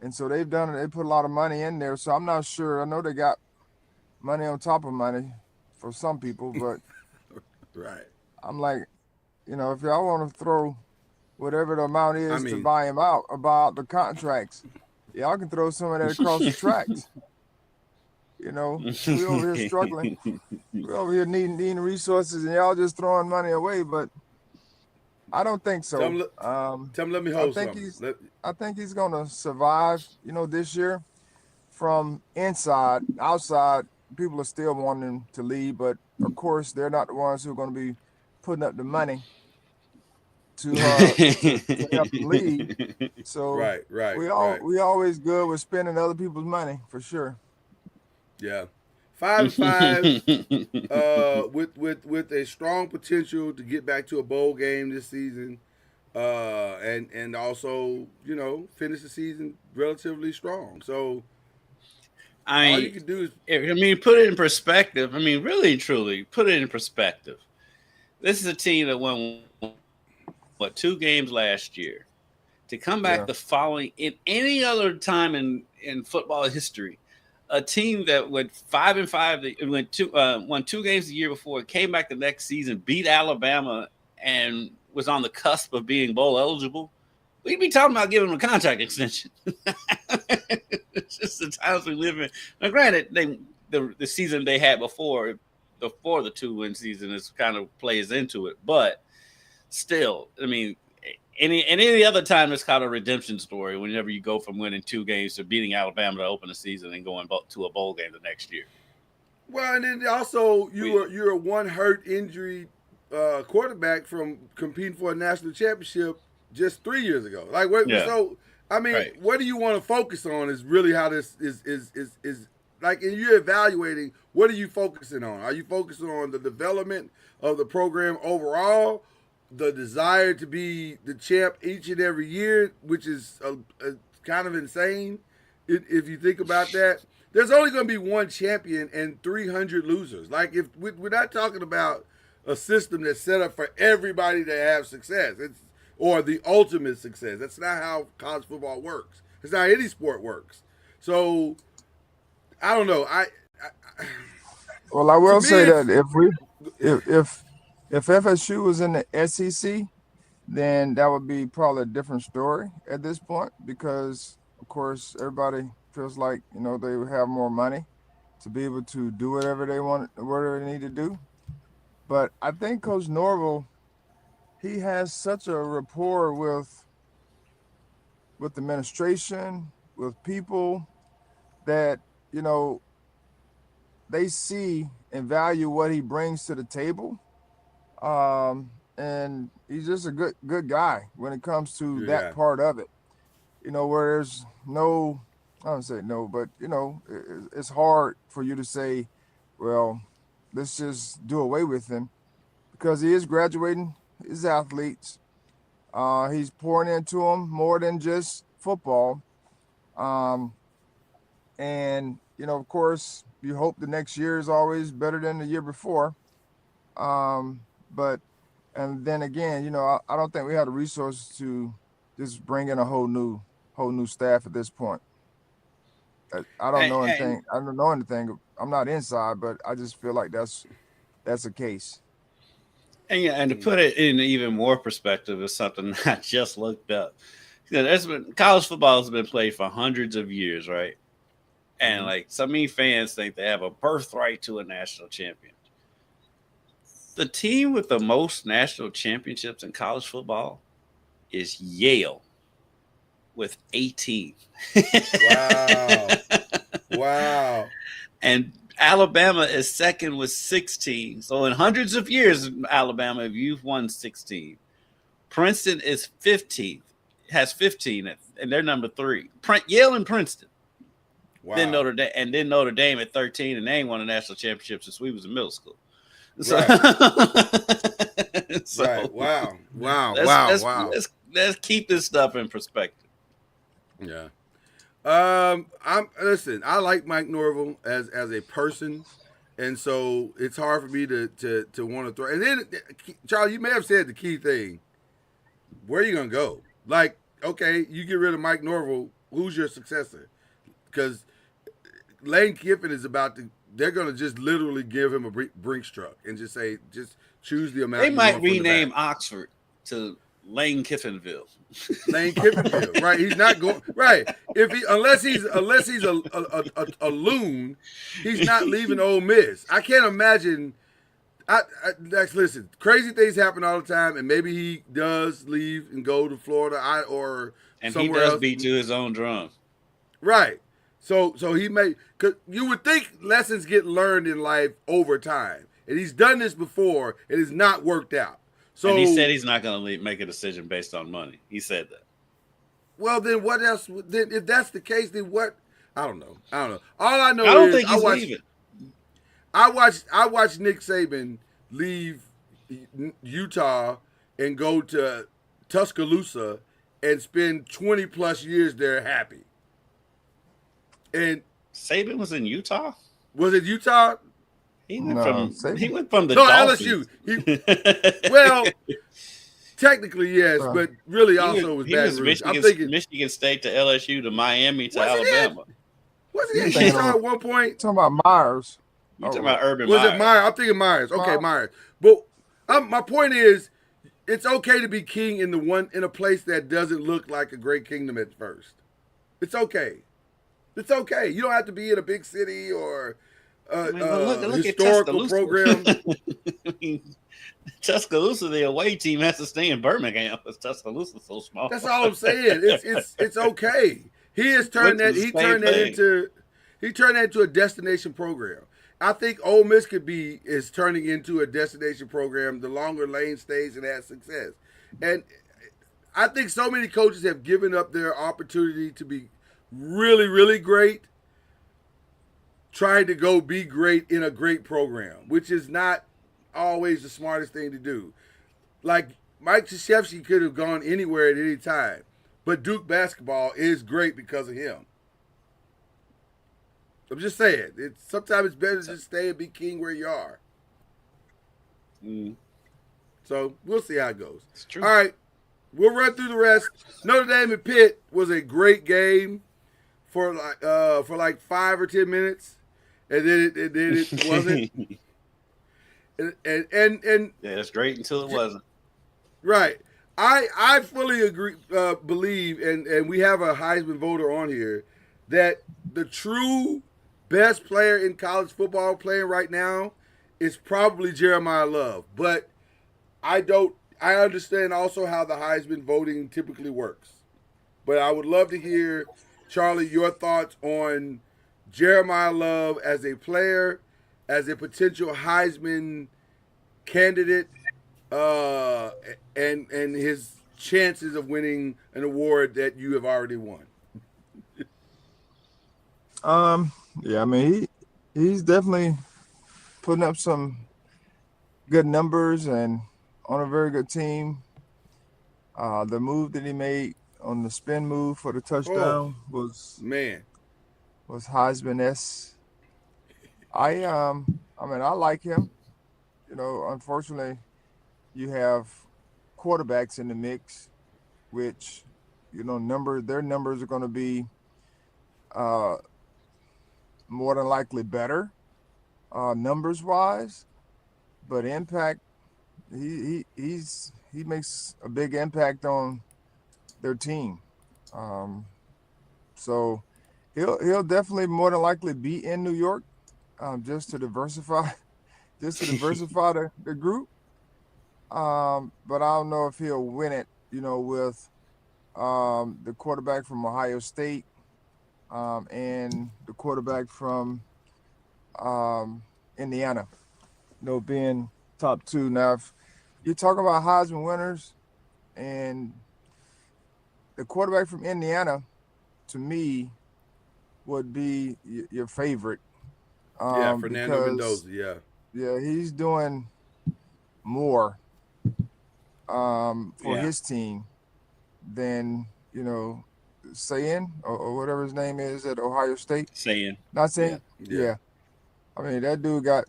And so they've done it. They put a lot of money in there. So I'm not sure. I know they got money on top of money for some people, but right. I'm like, if y'all want to throw whatever the amount is to buy him out, about the contracts, y'all can throw some of that across the tracks. We over here struggling. We over here needing resources, and y'all just throwing money away. But I don't think so. Tell him, let me hold I think he's going to survive, this year. From inside, outside, people are still wanting him to leave, but of course they're not the ones who are going to be putting up the money to help him leave. So right. We always good with spending other people's money for sure. Yeah. 5-5 with a strong potential to get back to a bowl game this season, and also finish the season relatively strong. So all you can do is put it in perspective. Really and truly, put it in perspective. This is a team that won 2 games last year. To come back the following, in any other time in football history, a team that went 5-5, won 2 games the year before, came back the next season, beat Alabama, and was on the cusp of being bowl eligible, we'd be talking about giving them a contract extension. It's just the times we live in. Now, granted, the season they had before the 2-win season is kind of plays into it, but still, any other time it's kind of a redemption story whenever you go from winning 2 games to beating Alabama to open the season and going to a bowl game the next year. Well, and then also you're a one hurt injury quarterback from competing for a national championship just 3 years ago. So what do you want to focus on is really how this is like, and you're evaluating, what are you focusing on? Are you focusing on the development of the program overall, the desire to be the champ each and every year, which is kind of insane if you think about that. There's only going to be one champion and 300 losers. Like, if we're not talking about a system that's set up for everybody to have success, or the ultimate success. That's not how college football works. It's not how any sport works. So I don't know. Well, I will me, say that if FSU was in the SEC, then that would be probably a different story at this point because, of course, everybody feels like they would have more money to be able to do whatever they want, whatever they need to do. But I think Coach Norville, he has such a rapport with administration, with people that they see and value what he brings to the table. And he's just a good guy when it comes to that part of it. Where there's no, I don't say no, but it's hard for you to say, well, let's just do away with him because he is graduating his athletes. He's pouring into them more than just football. And of course, you hope the next year is always better than the year before. But then again, I don't think we have the resources to just bring in a whole new staff at this point. I don't know anything. I don't know anything. I'm not inside, but I just feel like that's the case. And to put it in even more perspective is something I just looked up. College football has been played for hundreds of years, right? And like so many fans think they have a birthright to a national champion. The team with the most national championships in college football is Yale with 18. Wow. Wow. And Alabama is second with 16. So in hundreds of years, Alabama, you've won 16. Princeton is 15th, has 15, and they're number 3. Yale and Princeton. Wow. Then Notre Dame at 13, and they ain't won a national championship since we was in middle school. So, right. Right. Wow. Let's keep this stuff in perspective. Yeah. Listen, I like Mike Norville as a person, and so it's hard for me to want to throw. And then, Charlie, you may have said the key thing. Where are you gonna go? Like, okay, you get rid of Mike Norville, who's your successor? Because Lane Kiffin is they're going to just literally give him a Brinks truck and just say, just choose the amount. They might rename Oxford to Lane Kiffinville. Lane Kiffinville, right? He's not going right. Unless he's a loon, he's not leaving Ole Miss. I can't imagine. Listen, crazy things happen all the time, and maybe he does leave and go to Florida and somewhere he does else. beat to his own drum. Right. So he may, cause you would think lessons get learned in life over time, and he's done this before. It has not worked out. So and he said he's not going to make a decision based on money. He said that. Well, then what else? Then if that's the case, then what? I don't know. All I know I don't is think he's leaving. I watched Nick Saban leave Utah and go to Tuscaloosa and spend 20 plus years there happy. And Saban was in Utah? Was it Utah? He went from the LSU. Well, technically yes, but really also was Baton Rouge. I'm thinking Michigan State to LSU to Miami to Alabama. Was it Utah at one point? Talking about Myers. You're talking about Urban Was Meyer. it Myers? I'm thinking Myers. Okay, Myers. But my point is, it's okay to be king in a place that doesn't look like a great kingdom at first. It's okay. It's okay. You don't have to be in a big city or look historical program. I mean, Tuscaloosa, the away team has to stay in Birmingham because Tuscaloosa's so small. That's all I'm saying. It's okay. He has turned that into a destination program. I think Ole Miss is turning into a destination program the longer Lane stays and has success. And I think so many coaches have given up their opportunity to be really, really great, trying to go be great in a great program, which is not always the smartest thing to do. Like Mike Krzyzewski could have gone anywhere at any time, but Duke basketball is great because of him. I'm just saying. Sometimes it's better to just stay and be king where you are. Mm, So we'll see how it goes. it's true. All right, we'll run through the rest. Notre Dame and Pitt was a great game for like 5 or 10 minutes, and then it wasn't. And Yeah, it's great until it wasn't. right, I fully agree, believe, and we have a Heisman voter on here that the true best player in college football playing right now is probably Jeremiah Love, but I understand also how the Heisman voting typically works. But I would love to hear, Charlie, your thoughts on Jeremiah Love as a player, as a potential Heisman candidate, and his chances of winning an award that you have already won. Yeah, I mean he's definitely putting up some good numbers and on a very good team. The move that he made on the spin move for the touchdown was Man, Heisman-esque. I mean I like him. You know, unfortunately, you have quarterbacks in the mix, which their numbers are going to be more than likely better numbers wise, but impact he makes a big impact on their team. So he'll definitely more than likely be in New York, just to diversify the group. But I don't know if he'll win it, with the quarterback from Ohio State, and the quarterback from Indiana, being top two. Now, if you're talking about Heisman winners, and the quarterback from Indiana, to me, would be your favorite. yeah, Fernando Because, Mendoza, yeah. yeah, he's doing more for Yeah. his team than Sayin or whatever his name is at Ohio State. Saying. Not saying, yeah. I mean, that dude got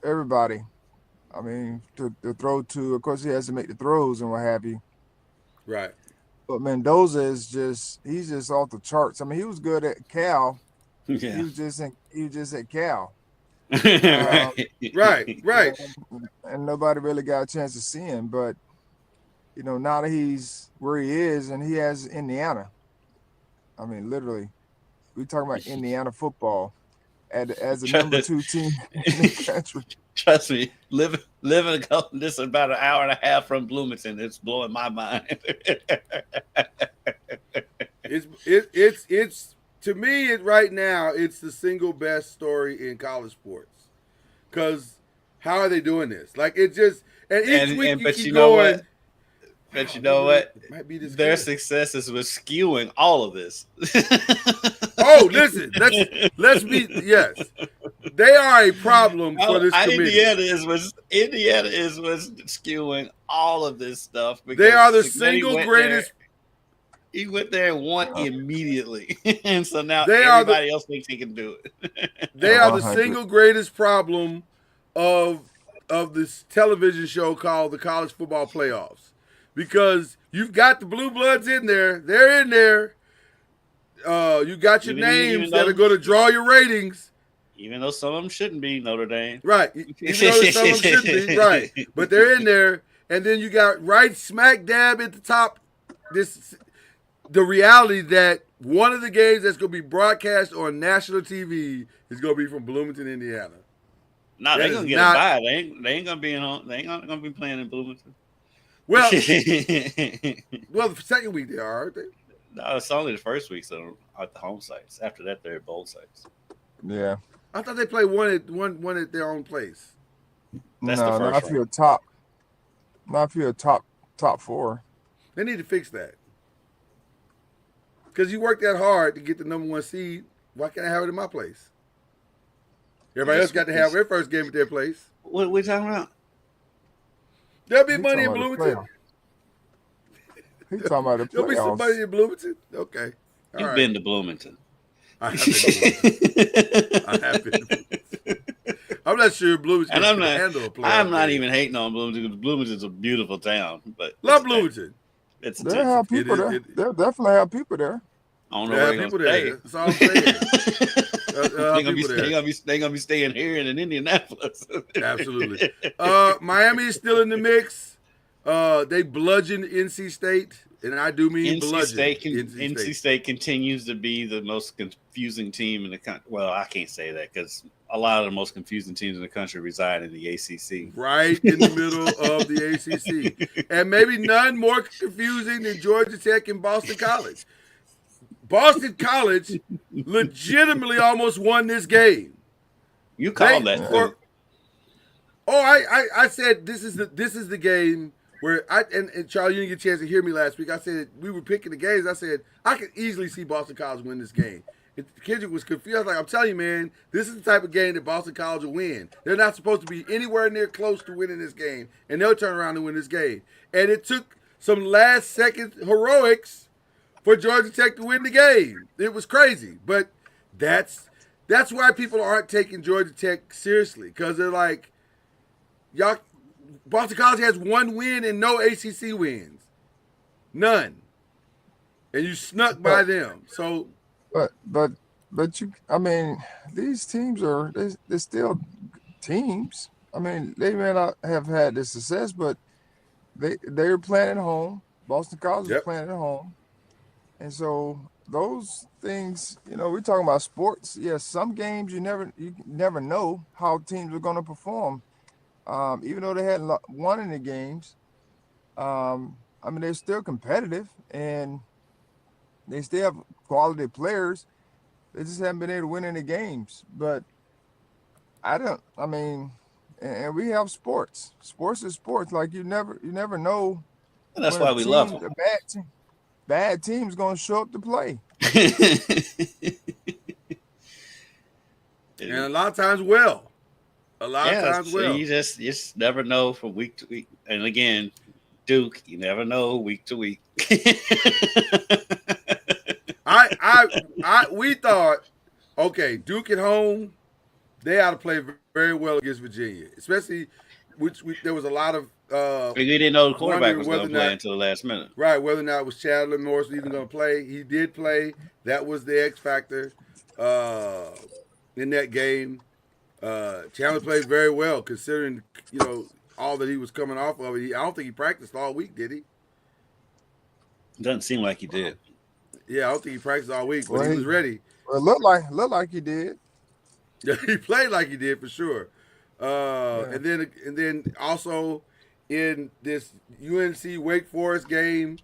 everybody. I mean, to throw to. Of course, he has to make the throws and what have you. Right. But Mendoza he's just off the charts. I mean, he was good at Cal. Yeah. He was just at Cal. Right. And nobody really got a chance to see him. But now that he's where he is, and he has Indiana. I mean, literally, we talking about Indiana football as a number 2 team in the country. Trust me, living this about an hour and a half from Bloomington, it's blowing my mind. It's to me right now, it's the single best story in college sports. Because how are they doing this? Like, it just, and each week you keep going. What? But you know what? Might be this Their good. successes was skewing all of this. Oh, listen, let's be, yes. They are a problem for this committee. Indiana is was skewing all of this stuff. They are the single greatest. He went there and won immediately, and so now They everybody else thinks he can do it. They are the 100. single greatest problem of this television show called the College Football Playoffs, because you've got the blue bloods in there. They're in there. You got your names that are going to draw your ratings. Even though some of them shouldn't be Notre Dame. Right. Even though some of them shouldn't be. Right. But they're in there. And then you got right smack dab at the top the reality that one of the games that's going to be broadcast on national TV is going to be from Bloomington, Indiana. No, they're going to get a bye. They ain't going to be They ain't going to be playing in Bloomington. Well, the second week they are, aren't they? No, it's only the first week, so at the home sites. After that, they're at bowl sites. Yeah. I thought they played one at their own place. That's the first not if you're top 4. They need to fix that. Because you worked that hard to get the number 1 seed. Why can't I have it in my place? Everybody else got to have their first game at their place. What are we talking about? There'll be money in Bloomington. He talking about the There'll be somebody playoffs. in Bloomington. Okay, all You've right. been to Bloomington. I have been to Bloomington. I have been to Bloomington. I'm not sure Bloomington And can handle a playoff I'm not game. even hating on Bloomington because Bloomington's a beautiful town, but Love Bloomington. It's a They'll Texas. have people is- there. it- They'll definitely have people there. I don't know There where are they're people gonna there. stay. That's all I'm saying. They gonna be staying here and in Indianapolis. Absolutely. Miami is still in the mix. They bludgeoned NC State, and I do mean bludgeoned. NC State continues to be the most confusing team in the country. Well, I can't say that because a lot of the most confusing teams in the country reside in the ACC. Right in the middle of the ACC. And maybe none more confusing than Georgia Tech and Boston College. Boston College legitimately almost won this game. You called that. Too. I said this is the game where and Charlie, you didn't get a chance to hear me last week. I said we were picking the games. I said I could easily see Boston College win this game. Kendrick was confused. I was like, I'm telling you, man, this is the type of game that Boston College will win. They're not supposed to be anywhere near close to winning this game, and they'll turn around and win this game. And it took some last-second heroics for Georgia Tech to win the game. It was crazy, but that's why people aren't taking Georgia Tech seriously, because they're like, y'all. Boston College has one win and no ACC wins, none, and you snuck by them. So. But you, I mean, these teams they're still teams. I mean, they may not have had the success, but they're playing at home. Boston College is playing at home, and so those things, we're talking about sports. Yes, some games you never know how teams are going to perform, even though they had won in the games. I mean, they're still competitive and they still have quality players. They just haven't been able to win any games. But and we have sports. Sports is sports. Like you never know. And that's why we love them. A bad team's going to show up to play. And a lot of times, You just never know from week to week. And again, Duke, you never know week to week. We thought, okay, Duke at home, they ought to play very well against Virginia, especially there was a lot of. We didn't know the quarterback was going to play until the last minute, right? Whether or not it was Chandler Morris even going to play, he did play. That was the X factor in that game. Chandler played very well considering all that he was coming off of. I don't think he practiced all week, did he? Doesn't seem like he did. Yeah, I don't think he practiced all week, but he was ready. Well, it looked like he did. Yeah, he played like he did for sure. And then also in this UNC Wake Forest game,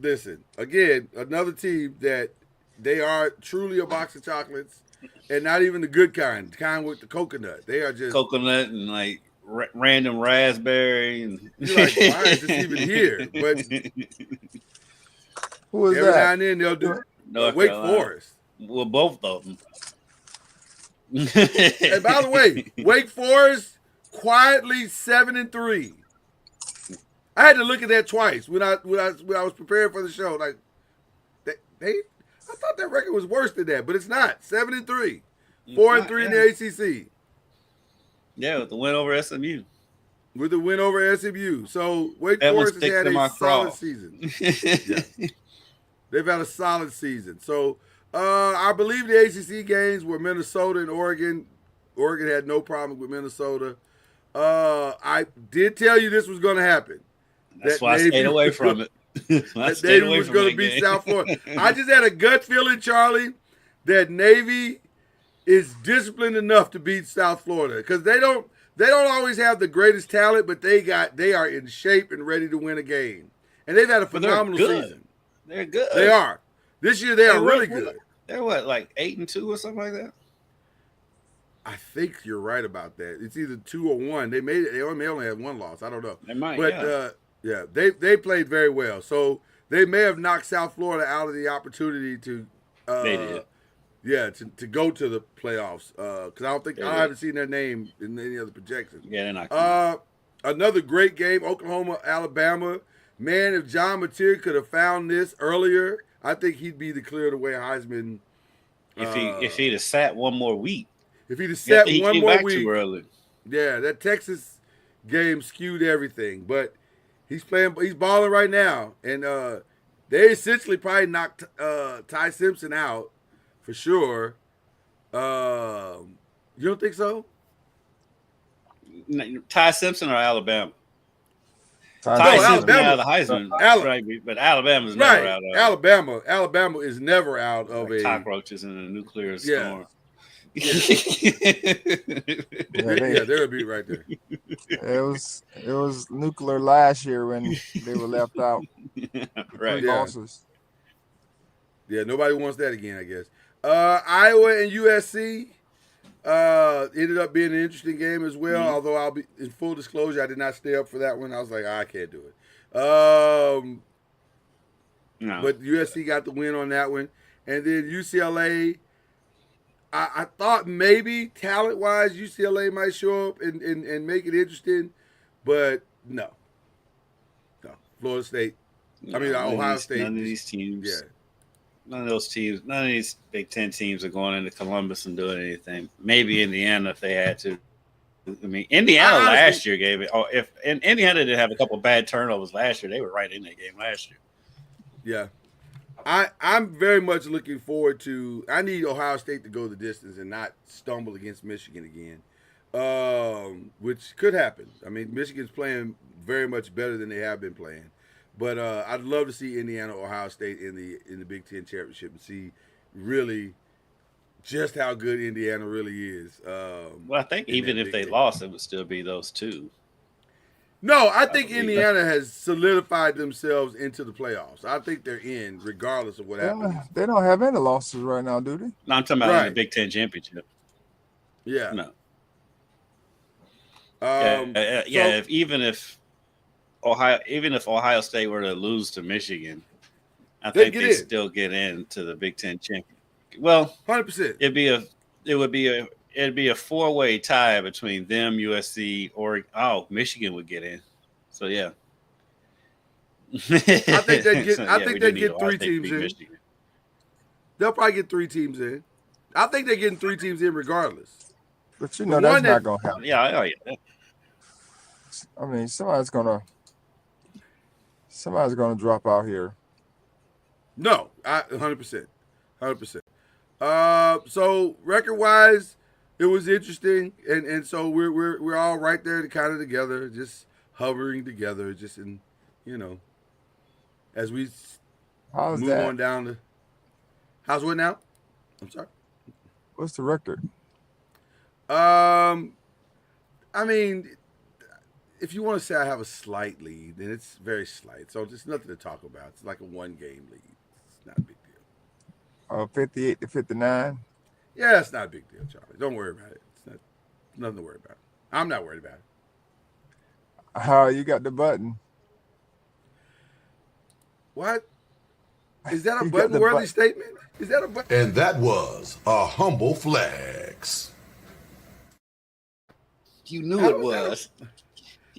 listen, again, another team that they are truly a box of chocolates, and not even the good kind, the kind with the coconut. They are just coconut and like random raspberry. And you're like, why is this even here? But who is every that? now and then they'll do Wake Forest. Well, both of them. And by the way, Wake Forest quietly 7-3. I had to look at that twice when I was preparing for the show. Like I thought that record was worse than that, but it's not. 7-3, 4-3 in the ACC. Yeah, with the win over SMU. With the win over SMU, so Wake Forest has had a solid season. Yeah. They've had a solid season. So I believe the ACC games were Minnesota and Oregon. Oregon had no problem with Minnesota. I did tell you this was going to happen. That's why I stayed away from it. That Navy was going to beat South Florida. I just had a gut feeling, Charlie, that Navy is disciplined enough to beat South Florida because they don't always have the greatest talent, but they are in shape and ready to win a game, and they've had a phenomenal season. They're good. They are. This year they are really good. They're what, like 8-2 or something like that? I think you're right about that. It's either 2 or 1. They only have one loss. I don't know. They might, but they played very well. So they may have knocked South Florida out of the opportunity to they did. Yeah, to go to the playoffs. Because I haven't seen their name in any other projections. Yeah, they're not. Another great game, Oklahoma, Alabama. man, if John Mateer could have found this earlier, I think he'd be the clear the way Heisman. If he'd have sat one more week, if he'd have sat he one came more back week, too early. yeah, that Texas game skewed everything. But he's balling right now, and they essentially probably knocked Ty Simpson out for sure. You don't think so? Ty Simpson or Alabama? Ty Simpson Alabama. out of the Heisman, right? But Alabama's Right. never out of Alabama is never out of like a cockroaches in a nuclear storm. Yeah, they're a beat right there. It was nuclear last year when they were left out. Right. Three losses. Yeah, nobody wants that again, I guess. Iowa and USC ended up being an interesting game as well. Mm-hmm. Although I'll be in full disclosure, I did not stay up for that one. I was like, I can't do it. No. But USC got the win on that one, and then UCLA. I thought maybe talent-wise UCLA might show up and make it interesting, but no. Florida State. Ohio State. None of these teams. Yeah. None of those teams. None of these Big Ten teams are going into Columbus and doing anything. Maybe Indiana if they had to. I mean, Indiana last year gave it. And Indiana did have a couple bad turnovers last year. They were right in that game last year. Yeah. I'm very much looking forward to. I need Ohio State to go the distance and not stumble against Michigan again, which could happen. I mean, Michigan's playing very much better than they have been playing, but I'd love to see Indiana, Ohio State in the Big Ten championship and see really just how good Indiana really is. Well, I think even if they lost, it would still be those two. No, I think Indiana has solidified themselves into the playoffs. I think they're in, regardless of what happens. They don't have any losses right now, do they? No, I'm talking about in the Big Ten championship. Yeah. No. So, If Ohio State were to lose to Michigan, I think they still get into the Big Ten championship. Well, 100%. It'd be a four-way tie between them, USC, or Michigan would get in. So yeah. I think they get 3 teams in. Michigan. They'll probably get 3 teams in. I think they're getting 3 teams in regardless. But that's not going to happen. Yeah. I mean, somebody's going to drop out here. No, 100%. 100%. So record-wise, it was interesting, and so we're all right there, kind of together, just hovering together, just in, as we move on down to. How's what now? I'm sorry. What's the record? I mean, if you want to say I have a slight lead, then it's very slight. So it's nothing to talk about. It's like a 1-game lead. It's not a big deal. 58-59. Yeah, it's not a big deal, Charlie. Don't worry about it. It's nothing to worry about. I'm not worried about it. How you got the button? What? Is that a button-worthy statement? Is that a button? And that was a humble flex. You knew it was.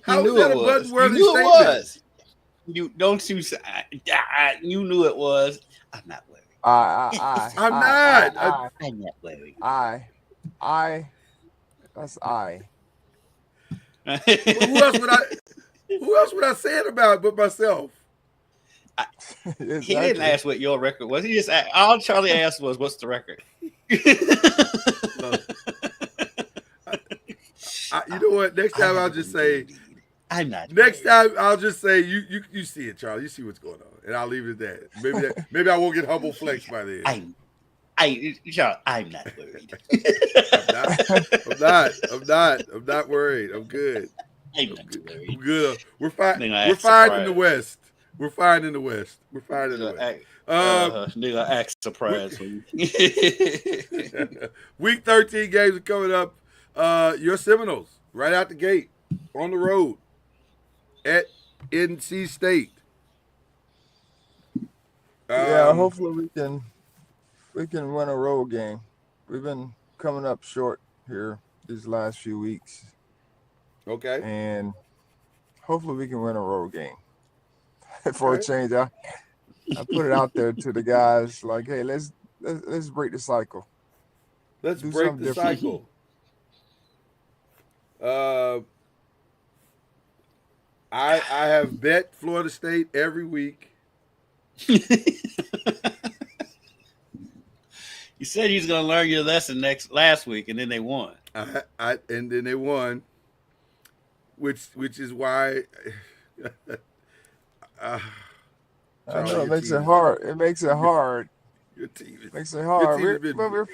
How is that a button-worthy statement? You knew it was. You knew it was. I'm not worried. I'm not. I'm not worried. That's I. Who else would I say it about but myself? Exactly. He didn't ask what your record was. He just all Charlie asked was, "What's the record?" You know what? Next time I'll just say, "I'm not." Next time I'll just say, "You see it, Charlie. You see what's going on," and I'll leave it at that. Maybe I won't get humble flex by then. I'm not worried. I'm not worried. I'm good. I'm not worried. I'm good. We're fine. We're fine in the West. We're fine in the West. Nigga, act surprised when you. Week 13 games are coming up. Your Seminoles right out the gate on the road at NC State. Hopefully we can win a road game. We've been coming up short here these last few weeks. Okay. And hopefully we can win a road game. for a change. I put it out there to the guys like, hey, let's break the cycle. Let's Do break something the different. cycle. I have bet Florida State every week. You said you was gonna learn your lesson last week, and then they won. And then they won, which is why. I Charlie, know it your makes team it is- hard. It makes it hard. Your team is, Makes it your hard. team has been. But we're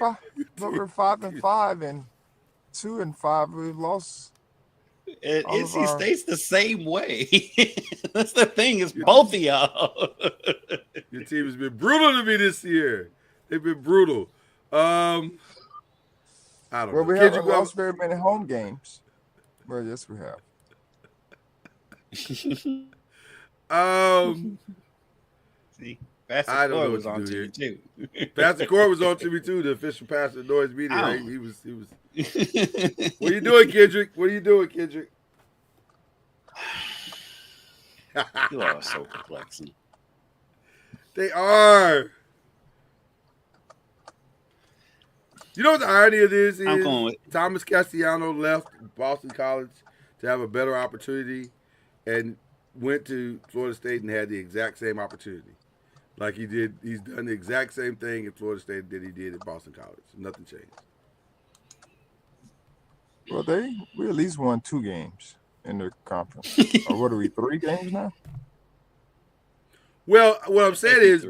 5-5 and 2-5. We've lost all of NC our. State's the same way. That's the thing. Is both of y'all. Your team has been brutal to me this year. They've been brutal. I don't Well, know. we Kendrick, haven't lost very many home games. Well, yes, we have. See, Pastor I don't know Coy what was to on do to here. you too. Pastor Core was on to me too, the official pastor of Noise Media. Oh. He was. What are you doing, Kendrick? What are you doing, Kendrick? You all are so perplexing. They are. You know what the irony of this I'm is? going with Thomas Castellano left Boston College to have a better opportunity and went to Florida State and had the exact same opportunity. Like he did, he's done the exact same thing at Florida State that he did at Boston College. Nothing changed. Well, we at least won 2 games in the conference. Or what are we, 3 games now? Well, what I'm saying is,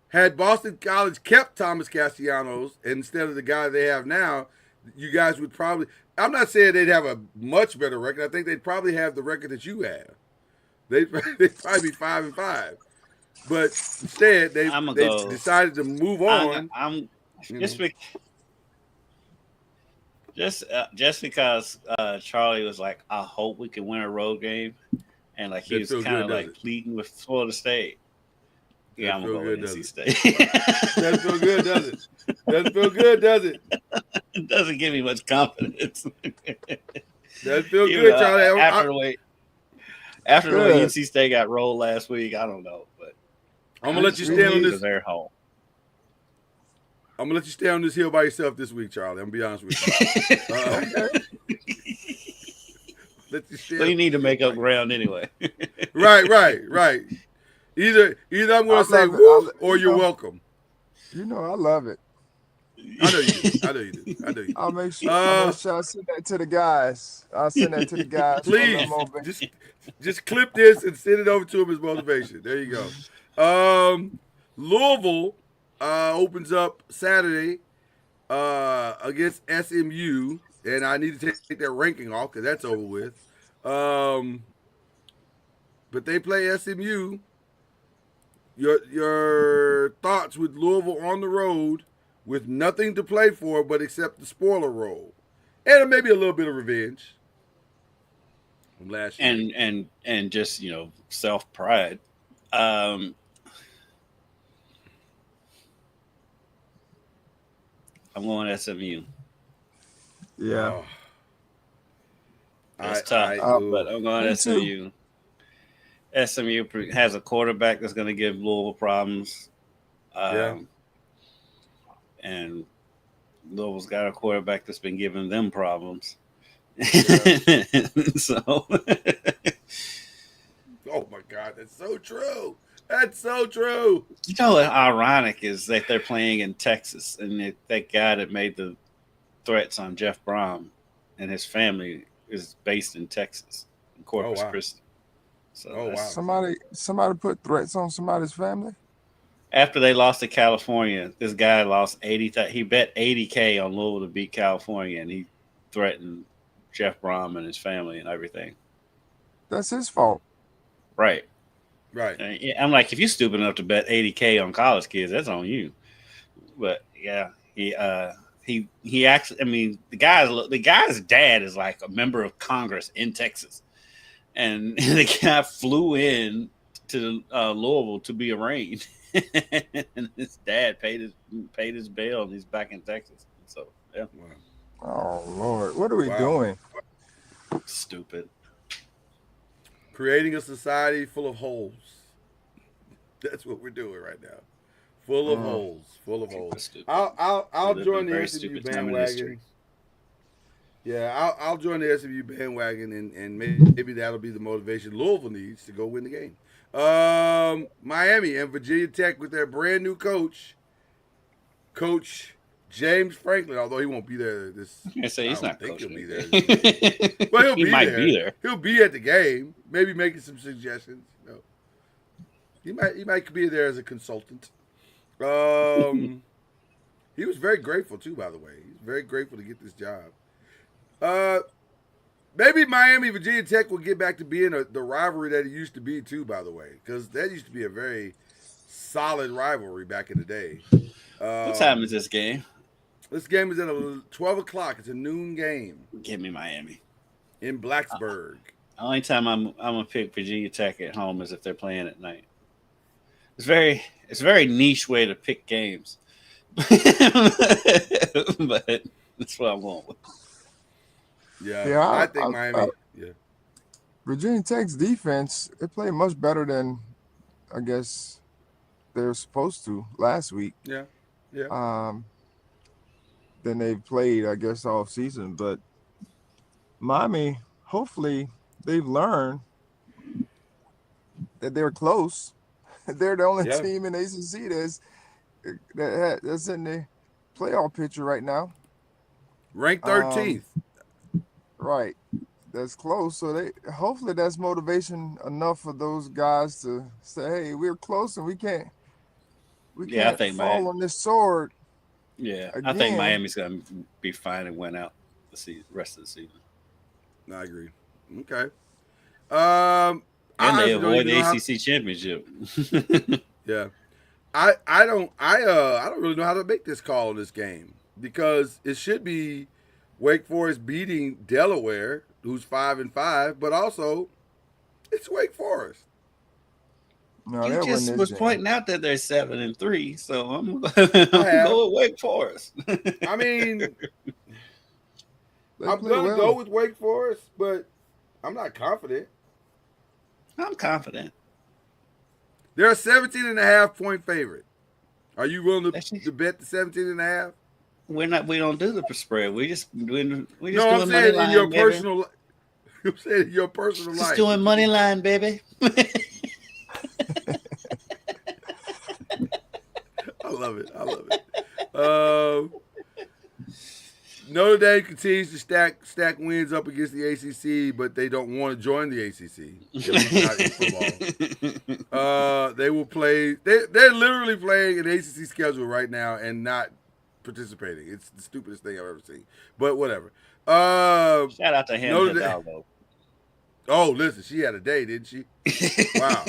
had Boston College kept Thomas Castellanos instead of the guy they have now, you guys would probably. I'm not saying they'd have a much better record. I think they'd probably have the record that you have. They'd probably be 5-5. But instead, they decided to move on. Just because Charlie was like, I hope we can win a road game, and like he was kind of like pleading with Florida State. Yeah, I'm gonna go with NC State. Doesn't feel good, does it? Doesn't feel good, does it? It doesn't give me much confidence. Doesn't feel good, Charlie. After the way NC State got rolled last week, I don't know, but I'm gonna let you stand on this. They're home. I'm gonna let you stay on this hill by yourself this week, Charlie. I'm gonna be honest with you. So you need to make up ground anyway. Right. Either I'm gonna say woo or you're welcome. You know I love it. I know you do. I'll make sure I send that to the guys. I'll send that to the guys. Please, just clip this and send it over to them as motivation. There you go. Louisville opens up Saturday against SMU, and I need to take that ranking off because that's over with. But they play SMU. Your thoughts with Louisville on the road with nothing to play for but except the spoiler role, and maybe a little bit of revenge from last year, and just self pride. I'm going SMU. Yeah, it's tough, but I'm going SMU. SMU has a quarterback that's going to give Louisville problems. And Louisville's got a quarterback that's been giving them problems. Yeah. So. Oh, my God. That's so true. That's so true. You know what ironic is that they're playing in Texas, and that guy that made the threats on Jeff Brom and his family is based in Texas, in Corpus Christi. So somebody put threats on somebody's family. After they lost to California, this guy lost 80. He bet $80K on Louisville to beat California, and he threatened Jeff Brom and his family and everything. That's his fault. Right. Right. I'm like, if you're stupid enough to bet $80K on college kids, that's on you. But yeah, he actually. I mean, the guy's dad is like a member of Congress in Texas. And the guy flew in to Louisville to be arraigned, and his dad paid his bail, and he's back in Texas. So yeah. Oh Lord, what are we doing? Stupid. Creating a society full of holes. That's what we're doing right now. Full of holes. Full of holes. Stupid. I'll We live in join a the very SMU stupid time in history. bandwagon. Yeah, I'll join the SMU bandwagon, and maybe that'll be the motivation Louisville needs to go win the game. Miami and Virginia Tech with their brand new coach, Coach James Franklin. Although he won't be there I say he's I not don't think coaching. he'll be there. But he'll He be might there. be there. He'll be at the game, maybe making some suggestions. He might be there as a consultant. He was very grateful too, by the way. He's very grateful to get this job. Maybe Miami, Virginia Tech will get back to being the rivalry that it used to be too, by the way, because that used to be a very solid rivalry back in the day. What time is this game? This game is at 12 o'clock. It's a noon game Give me Miami. in Blacksburg. The only time I'm gonna pick Virginia Tech at home is if they're playing at night. It's a very niche way to pick games, but that's what I'm going with. Yeah, I think Miami. Yeah, Virginia Tech's defense, it played much better than I guess they're supposed to last week. yeah. Than they've played, I guess, all season. But Miami, hopefully, they've learned that they're close. They're the only team in ACC that's in the playoff picture right now. Ranked 13th. Right, that's close. So hopefully that's motivation enough for those guys to say, "Hey, we're close, and we can't I think fall on this sword." Yeah, Again, I think Miami's going to be fine and win out the rest of the season. I agree. Okay. And they avoid the ACC championship. Yeah. I don't really know how to make this call in this game because it should be Wake Forest beating Delaware, who's 5-5, but also it's Wake Forest. No, You just was pointing out that they're 7-3, so I'm going to go with Wake Forest. I mean, I'm going to go with Wake Forest, but I'm not confident. I'm confident. They're a 17.5-point favorite. Are you willing to bet the 17.5? We don't do the spread. We just I'm doing saying money line, in your baby. personal. I'm saying in your personal life. Just doing money line, baby. I love it. Notre Dame continues to stack wins up against the ACC, but they don't want to join the ACC. At least not in football. They will play. They're literally playing an ACC schedule right now and not participating. It's the stupidest thing I've ever seen. But whatever. Shout out to Hannah Hidalgo. Oh, listen, she had a day, didn't she? Wow,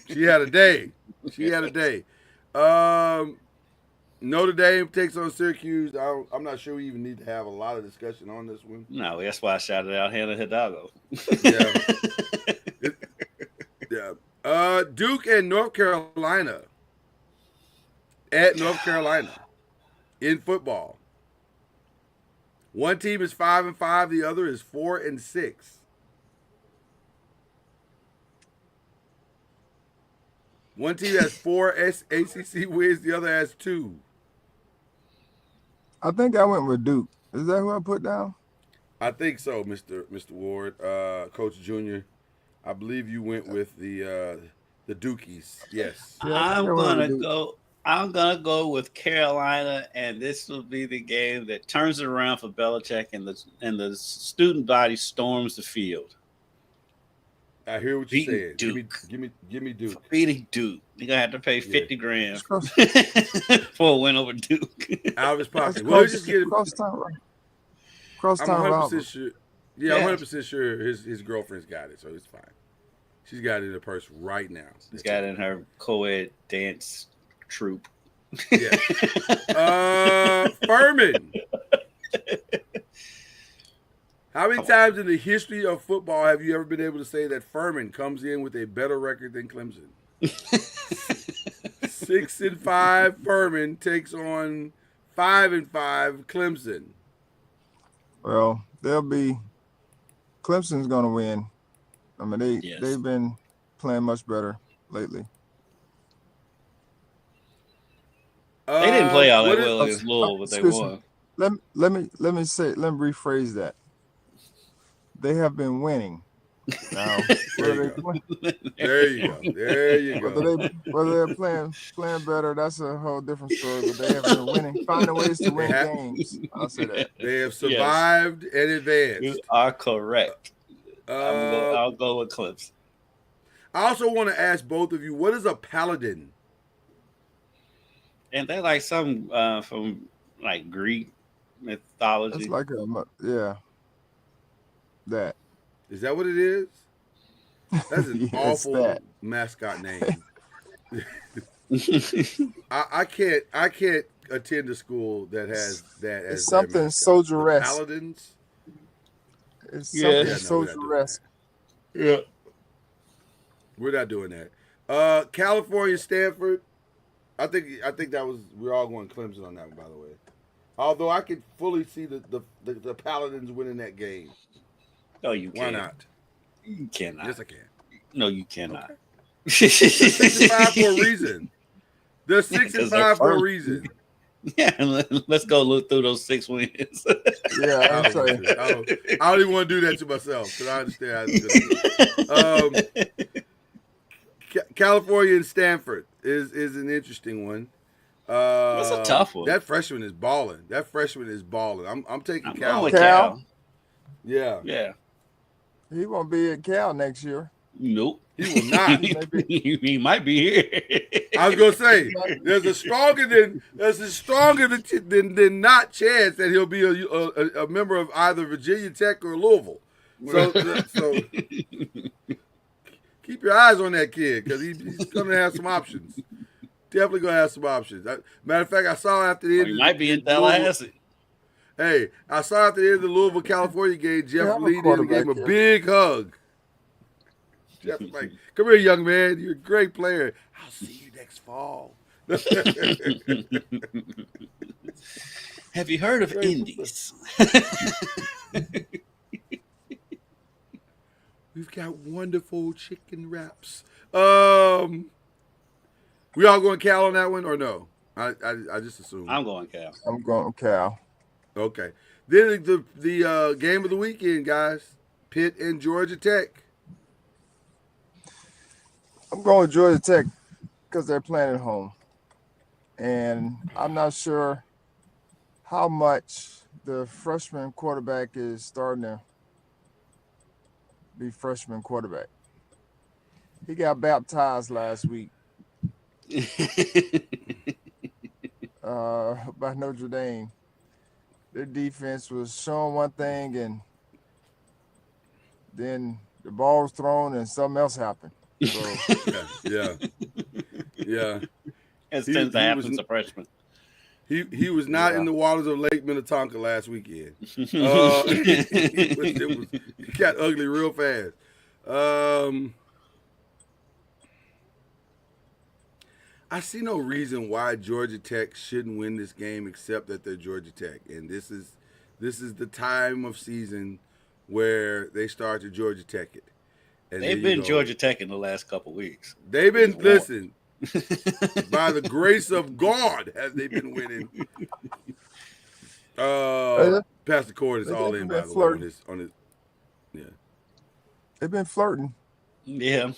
she had a day. Notre Dame takes on Syracuse. I'm not sure we even need to have a lot of discussion on this one. No, that's why I shouted out Hannah Hidalgo. Yeah. Duke and North Carolina at North Carolina in football. One team is 5-5, the other is 4-6. One team has 4 ACC wins, the other has 2. I think I went with Duke. Is that who I put down? I think so, Mr. Ward, Coach Junior. I believe you went with the Dukies. Yes. I'm gonna go with Carolina, and this will be the game that turns it around for Belichick, and the student body storms the field. I hear what you're saying. Duke. Give me Duke. For beating Duke, you're gonna have to pay $50,000 for a win over Duke. Out of his pocket. Well, just get cross town, right? I'm 100% sure. Yeah, I'm 100% sure his girlfriend's got it, so it's fine. She's got it in her purse right now. She's got it in her co-ed dance troupe. Yeah. Furman. How many times in the history of football have you ever been able to say that Furman comes in with a better record than Clemson? 6-5 Furman takes on 5-5 Clemson. Well, Clemson's going to win. I mean, they've been playing much better lately. They didn't play all that what is- well against Louisville, but they Excuse me. won. Let me rephrase that. They have been winning. Now, There you go. There you go. whether they're playing better, that's a whole different story. But they have been winning, finding ways to win have- games. I'll say that. They have survived and advanced. You are correct. I'll go with Clips. I also want to ask both of you, what is a paladin? And they're like some from like Greek mythology. It's like that. Is that what it is? That's an Yeah, it's awful that. mascot name. I can't attend a school that has that as It's their something mascot. soldier-esque. The Paladins. It's Yeah. something Yeah, no, we're not doing soldier-esque. Yeah. We're not doing that. California, Stanford. I think we're all going Clemson on that one, by the way. Although I could fully see the Paladins winning that game. No, you Why can't. not? You cannot. Yes, I can. No, you cannot. They're 6-5 for a reason. They're 6-5 for a reason. Yeah, let's go look through those 6 wins. Yeah, I I'll tell you. don't even want to do that to myself because I understand how it's going to be. California and Stanford is an interesting one. That's a tough one. That freshman is balling. I'm taking I'm Cal. going with Cal. Cal. Yeah, Yeah. He won't be at Cal next year. Nope. he will not. He might be here. I was gonna say there's a stronger than not chance that he'll be a member of either Virginia Tech or Louisville. So keep your eyes on that kid because he's gonna have some options. Definitely gonna have some options. Matter of fact, I saw after the end. He might be in Louisville- Tallahassee. Hey, I saw after the end of the Louisville, California game, Jeff have a leaned in and gave him a quarterback big hug. Jeff was like, "Come here, young man. You're a great player. I'll see you next fall." Have you heard of Indies? We've got wonderful chicken wraps. We all going Cal on that one or no? I just assumed. I'm going Cal. I'm going Cal. Okay. Then the game of the weekend, guys. Pitt and Georgia Tech. I'm going Georgia Tech because they're playing at home. And I'm not sure how much the freshman quarterback is starting to be freshman quarterback. He got baptized last week by Notre Dame. Their defense was showing one thing, and then the ball was thrown and something else happened. So, Yeah. It He- tends to he happen was- to freshmen. He was not Yeah. in the waters of Lake Minnetonka last weekend. It got ugly real fast. I see no reason why Georgia Tech shouldn't win this game except that they're Georgia Tech, and this is the time of season where they start to Georgia Tech it. And They've there you been go. Georgia Tech in the last couple weeks. They've been Won. listen. By the grace of God, have they been winning? Pastor Cord is all in, by the way, on his. Yeah. they've been flirting. Yeah.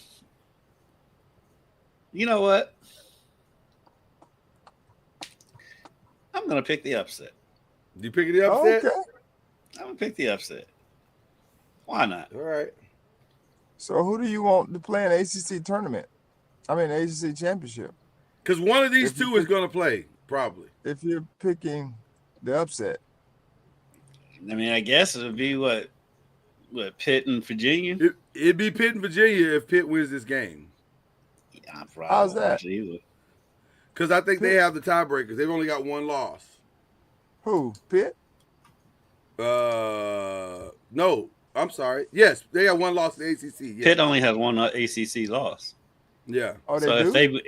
You know what? I'm going to pick the upset. You picking the upset? Okay. I'm going to pick the upset. Why not? All right. So who do you want to play in the ACC tournament? I mean, ACC championship. Because one of these If you two is pick- going to play, probably. If you're picking the upset, I mean, I guess it would be what Pitt and Virginia? It'd be Pitt and Virginia if Pitt wins this game. Yeah, I probably How's won't that? watch it either. Because I think they have the tiebreakers. They've only got one loss. who? Pitt? No, I'm sorry. Yes, they got one loss in the ACC. Yeah. Pitt only has one ACC loss. Yeah. Oh, they So do?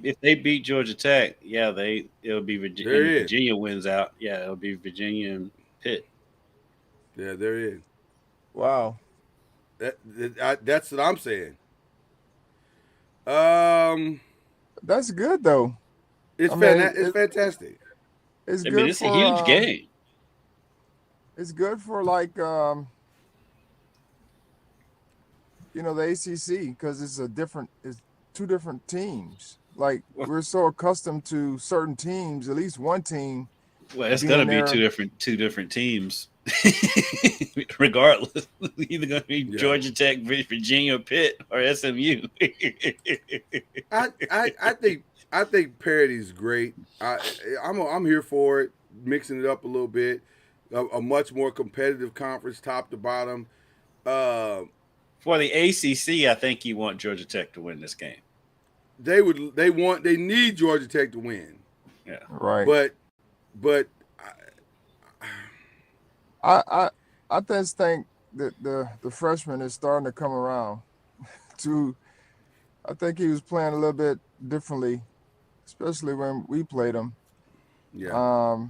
if they beat Georgia Tech, it'll be Virginia. There it is. Virginia wins out. Yeah, it'll be Virginia and Pitt. Yeah, there it is. Wow. That's what I'm saying. That's good though. It's I mean, it's fantastic. it's I good mean, it's for a huge game. it's good for like the ACC because it's two different teams. Like we're so accustomed to certain teams, at least one team Well, it's being gonna be there. two different teams, regardless. Either gonna be Yeah. Georgia Tech, Virginia, Pitt, or SMU. I think parity's great. I'm here for it, mixing it up a little bit. A much more competitive conference, top to bottom. For the ACC, I think you want Georgia Tech to win this game. They need Georgia Tech to win. Yeah, Right. But I just think that the freshman is starting to come around. I think he was playing a little bit differently, especially when we played him. yeah,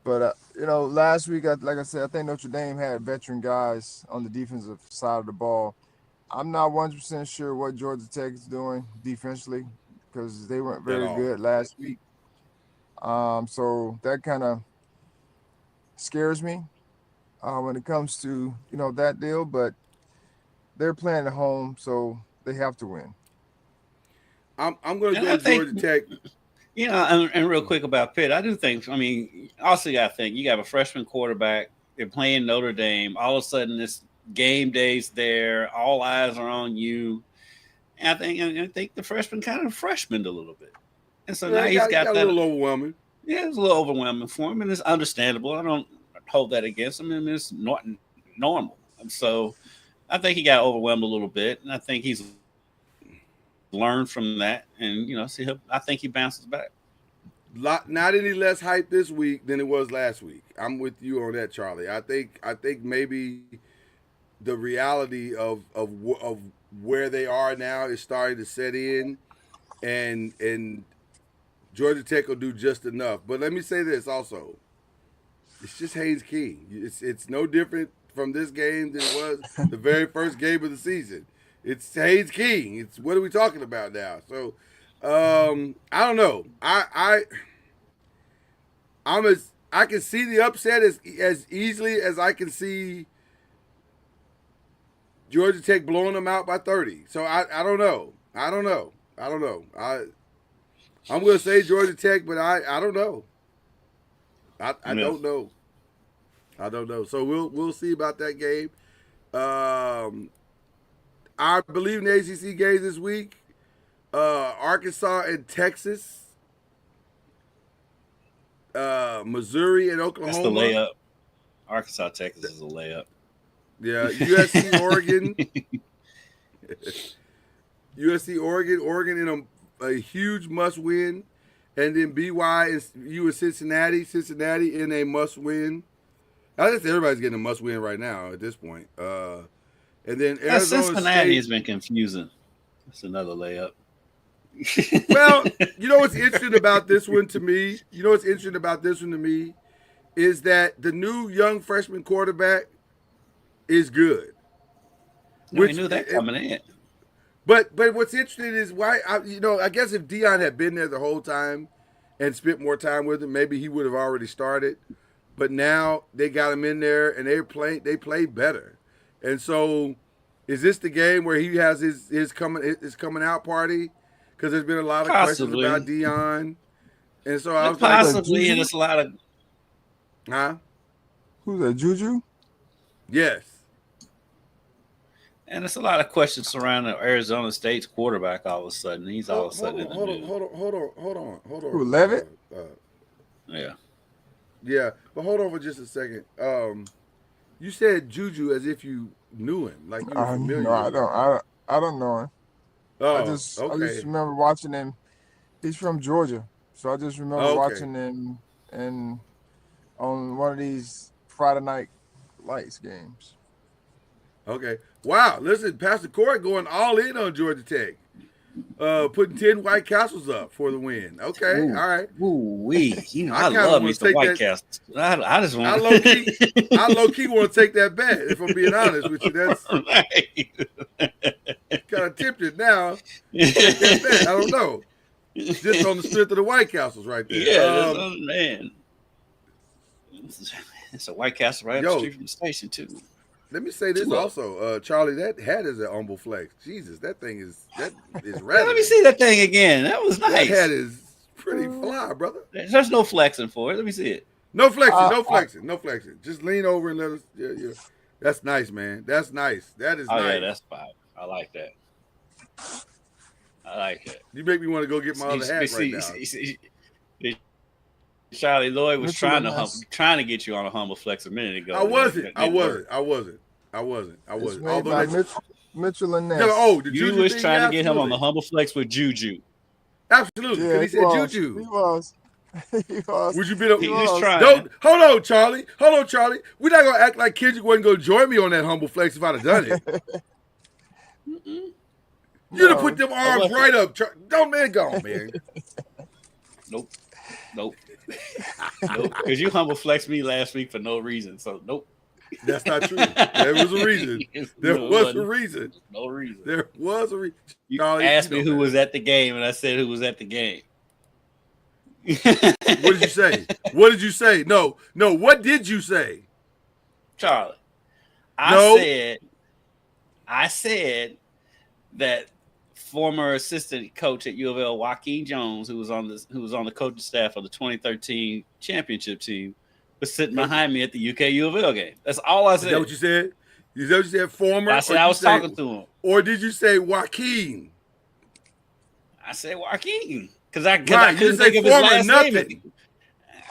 But last week, like I said, I think Notre Dame had veteran guys on the defensive side of the ball. I'm not 100% sure what Georgia Tech is doing defensively because they weren't very good last week. So that kind of scares me when it comes to that deal. But they're playing at home, so they have to win. I'm going to And go I think- Georgia Tech. and real quick about Pitt, I do think. I mean, also you got to think you got a freshman quarterback. They're playing Notre Dame. All of a sudden, this game day's there. All eyes are on you. And I think the freshman kind of freshmaned a little bit, and so now he's got a that. little overwhelming. Yeah, it's a little overwhelming for him, and it's understandable. I don't hold that against him, and it's not normal. And so I think he got overwhelmed a little bit, and I think he's learned from that. And I think he bounces back. Not any less hype this week than it was last week. I'm with you on that, Charlie. I think maybe the reality of where they are now is starting to set in, and Georgia Tech will do just enough. But let me say this also: it's just Haynes King. It's no different from this game than it was the very first game of the season. It's Haynes King. It's what are we talking about now? So I don't know. I can see the upset as easily as I can see Georgia Tech blowing them out by 30. So I don't know. I'm going to say Georgia Tech, but I don't know. I don't know. I don't know. So we'll see about that game. I believe in the ACC games this week. Arkansas and Texas. Missouri and Oklahoma. That's the layup. Arkansas, Texas is a layup. Yeah, USC, Oregon. USC, Oregon in a huge must-win. And then BY and U and Cincinnati in a must-win. I guess everybody's getting a must-win right now at this point. And then Arizona Cincinnati State has been confusing. That's another layup. Well, you know what's interesting about this one to me? Is that the new young freshman quarterback is good. We knew that coming in. But what's interesting is why I guess if Dion had been there the whole time and spent more time with him, maybe he would have already started. But now they got him in there and they played better. And so is this the game where he has his coming out party? Because there's been a lot of questions about Dion. And so I was possibly, and it's a lot of Who's that, Juju? Yes. And it's a lot of questions surrounding Arizona State's quarterback. All of a sudden, he's all of a sudden in the news. Hold on. Who, Levitt? Yeah. Yeah, but hold on for just a second. You said Juju as if you knew him, like you were familiar. No, I don't. I don't know him. Oh, I just okay. remember watching him. He's from Georgia, so I just remember watching him on one of these Friday night lights games. Okay. Wow. Listen, Pastor Corey going all in on Georgia Tech. Putting 10 White Castles up for the win. Okay. Ooh, all right. Ooh-wee. I kinda love wanna me some take White that- Castles. I just want I low key want to take that bet, if I'm being honest with you. That's Right. kind of tempted now. Take that bet. I don't know. Just on the strength of the White Castles right there. Yeah, man. It's a White Castle right up the street from the station too. Let me say this also, Charlie. That hat is an humble flex. Jesus, that is rather. Let me see that thing again. That was nice. That hat is pretty fly, brother. There's no flexing for it. Let me see it. No flexing, no flexing. Just lean over and let us. Yeah. That's nice, man. That's nice. That is nice. Yeah, that's fine. I like that. You make me want to go get my other hat right now. Charlie Lloyd was trying to get you on a humble flex a minute ago. I wasn't. Although by Mitchell and Ness. You was trying to get him on the humble flex with Juju. Absolutely, because he said Juju. He was. Would you be? He was trying. Hold on, Charlie. We're not gonna act like Kendrick wasn't gonna join me on that humble flex if I'd have done it. You'd have put them arms right up. Don't go on, man. Nope. Because you humble flexed me last week for no reason. So nope. That's not true. There was a reason. There was a reason. No reason. There was a reason. You asked me who was at the game, and I said who was at the game. What did you say? What did you say? No. What did you say, Charlie? I said that former assistant coach at U of L, Joaquin Jones, who was on the coaching staff of the 2013 championship team, was sitting behind me at the UK U of L game. That's all I said. Is that what you said? Is that what you said? Former? I said I was talking to him. Or did you say Joaquin? I said Joaquin because I couldn't think of his last name.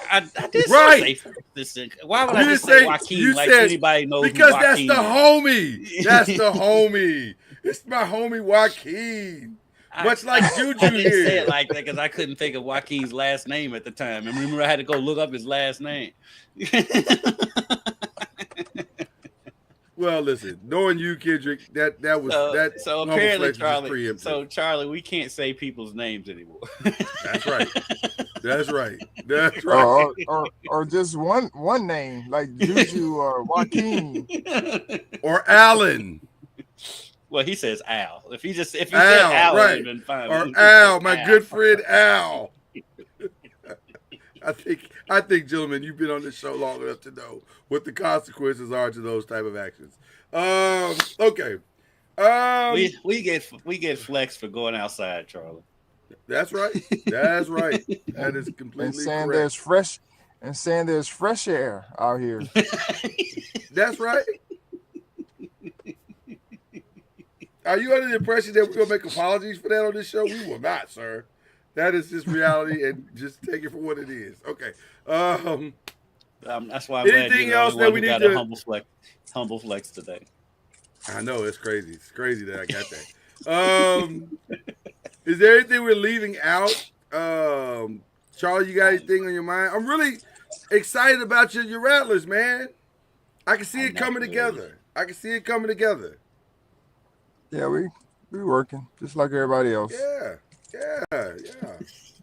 I did say this. Why would I just say Joaquin like anybody knows? Because that's the homie. That's the homie. It's my homie Joaquin. Much like Juju I didn't here. say it like that because I couldn't think of Joaquin's last name at the time. And remember, I had to go look up his last name. Well, listen, knowing you, Kendrick, that was that. So apparently, Charlie. So Charlie, we can't say people's names anymore. That's right. That's right. Or just one name like Juju or Joaquin or Allen. Well, he says Al. If he said Al, right? Then fine. Or Al, my good friend Al. I think, gentlemen, you've been on this show long enough to know what the consequences are to those type of actions. Okay. We get flexed for going outside, Charlie. That's right. That's right. That is completely correct. Saying there's fresh air out here. That's right. Are you under the impression that we're gonna make apologies for that on this show? We will not, sir. That is just reality, and just take it for what it is. Okay. That's why I'm anything glad else that we need to humble flex today. I know it's crazy. It's crazy that I got that. Is there anything we're leaving out? Charlie, you got anything on your mind? I'm really excited about your Rattlers, man. I can see it coming together. Yeah, we working just like everybody else. Yeah.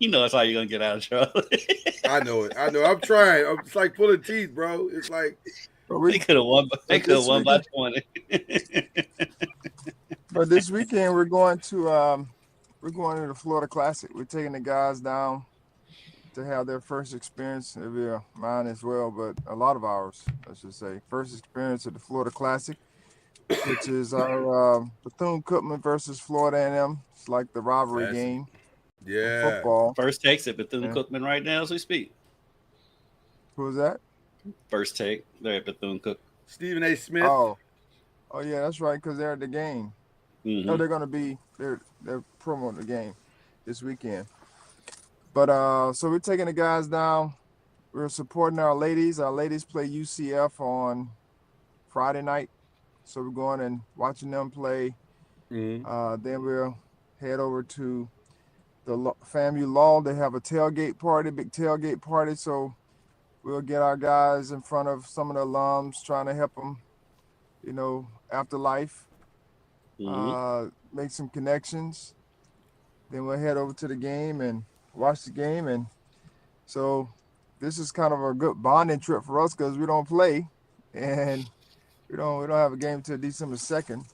You know that's how you're gonna get out of trouble. I know it. I'm trying. It's like pulling teeth, bro. It's like they could have won. They could have won by 20. But this weekend we're going to the Florida Classic. We're taking the guys down to have their first experience. It'll be mine as well, but a lot of ours, I should say. First experience at the Florida Classic, which is our Bethune-Cookman versus Florida A&M. It's like the rivalry game. Yeah. Football. First takes at Bethune-Cookman right now as we speak. Who is that? First take. They're at Bethune-Cookman. Stephen A. Smith. Oh yeah, that's right, because they're at the game. Mm-hmm. No, they're promoting the game this weekend. But so we're taking the guys down. We're supporting our ladies. Our ladies play UCF on Friday night. So we're going and watching them play. Mm-hmm. Then we'll head over to the FAMU Law. They have a tailgate party, big tailgate party. So we'll get our guys in front of some of the alums, trying to help them, after life, make some connections. Then we'll head over to the game and watch the game. And so this is kind of a good bonding trip for us because we don't play and we don't have a game until December 2nd.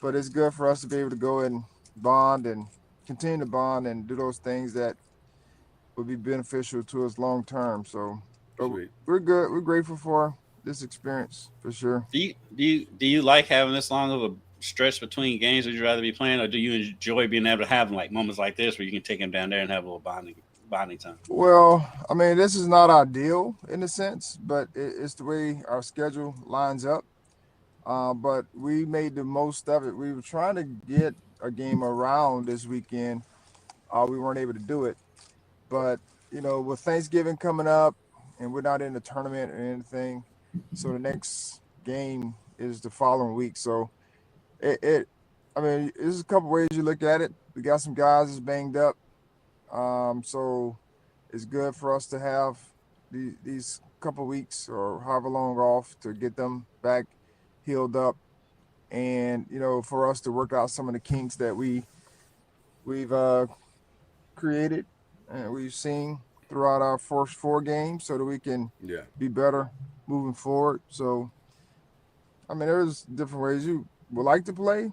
But it's good for us to be able to go and bond and continue to bond and do those things that would be beneficial to us long term. So, but Sweet. we're good. We're grateful for this experience for sure. Do you like having this long of a stretch between games? Would you rather be playing, or do you enjoy being able to have like moments like this where you can take them down there and have a little bonding time? Well, I mean, this is not ideal in a sense, but it's the way our schedule lines up. But we made the most of it. We were trying to get a game around this weekend. We weren't able to do it. But, with Thanksgiving coming up and we're not in the tournament or anything, so the next game is the following week. So I mean, there's a couple ways you look at it. We got some guys that's banged up. So it's good for us to have these couple weeks or however long off to get them back healed up, and for us to work out some of the kinks that we've created and we've seen throughout our first 4 games, so that we can be better moving forward. So, I mean, there's different ways you would like to play,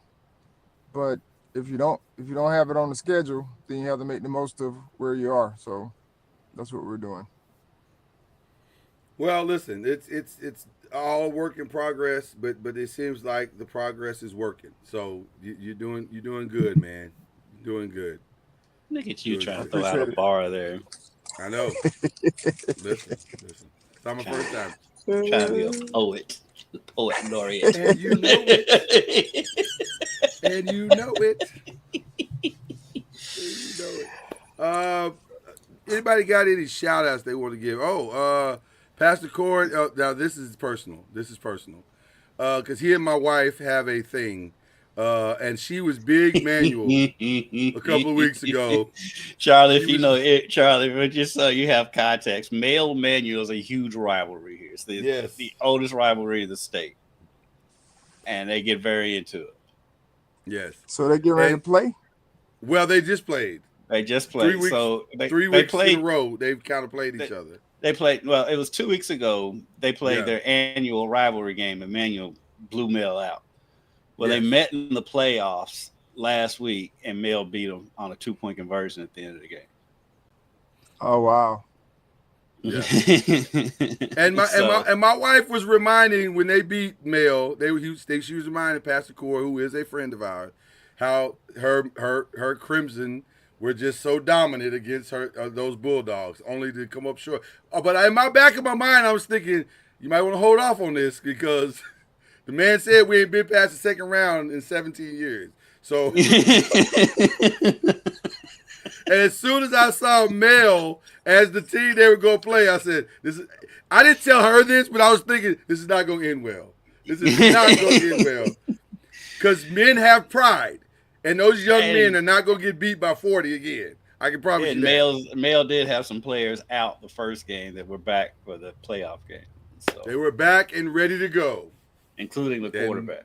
but if you don't have it on the schedule, then you have to make the most of where you are. So that's what we're doing. Well, listen, it's all work in progress, but it seems like the progress is working. So you're doing good, man. You're doing good. Look at you Good. trying to throw out a bar there. I know. Listen. It's not my first time. Trying to be a poet laureate. And you know it. And you know it. Anybody got any shout outs they want to give? Pastor Cord. Now this is personal. Because he and my wife have a thing. And she was big Manuel a couple of weeks ago. Charlie, if you know it, Charlie, but just so you have context, male Manuel is a huge rivalry here. It's the oldest rivalry in the state. And they get very into it. Yes. So they get ready to play? Well, they just played. 3 weeks, so 3 weeks in a row, they've kind of played each other. They played, well, it was 2 weeks ago. They played their annual rivalry game, and Manuel blew Mel out. Well, they met in the playoffs last week, and Mel beat them on a 2-point conversion at the end of the game. Oh, wow. Yeah. and my wife was reminding when they beat Mel, she was reminding Pastor Core, who is a friend of ours, how her Crimson were just so dominant against those Bulldogs, only to come up short. But in my back of my mind, I was thinking you might want to hold off on this because the man said we ain't been past the second round in 17 years. So, and as soon as I saw Mel as the team they were going to play, I said, I didn't tell her this, but I was thinking, this is not going to end well. This is not going to end well. Because men have pride, and those young men are not going to get beat by 40 again. I can promise you that. Mel did have some players out the first game that were back for the playoff game. So, they were back and ready to go. Including the quarterback.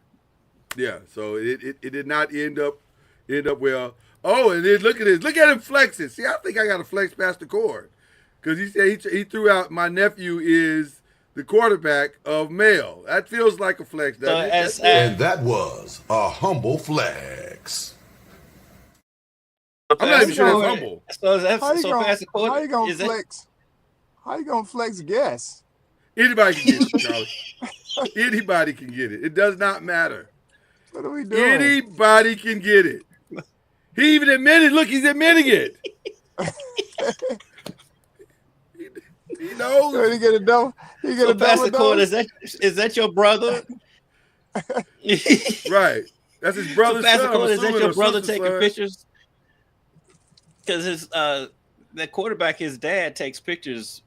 Yeah, so it did not end up well. Oh, and then look at this. Look at him flexing. See, I think I got to flex past the cord. Because he said he threw out my nephew is the quarterback of Mel. That feels like a flex, doesn't it? And that was a humble flex. I'm not even sure it's humble. How you gonna flex? How you gonna flex guess? Anybody can get it, Charlie. Anybody can get it. It does not matter. What are we doing? Anybody can get it. He even admitted, look, he's admitting it. He knows. So he get a double. He get a double. Pastor Cord, is that your brother? Right. That's his brother's son. Pastor Cord, is that your brother taking pictures? Because that quarterback, his dad takes pictures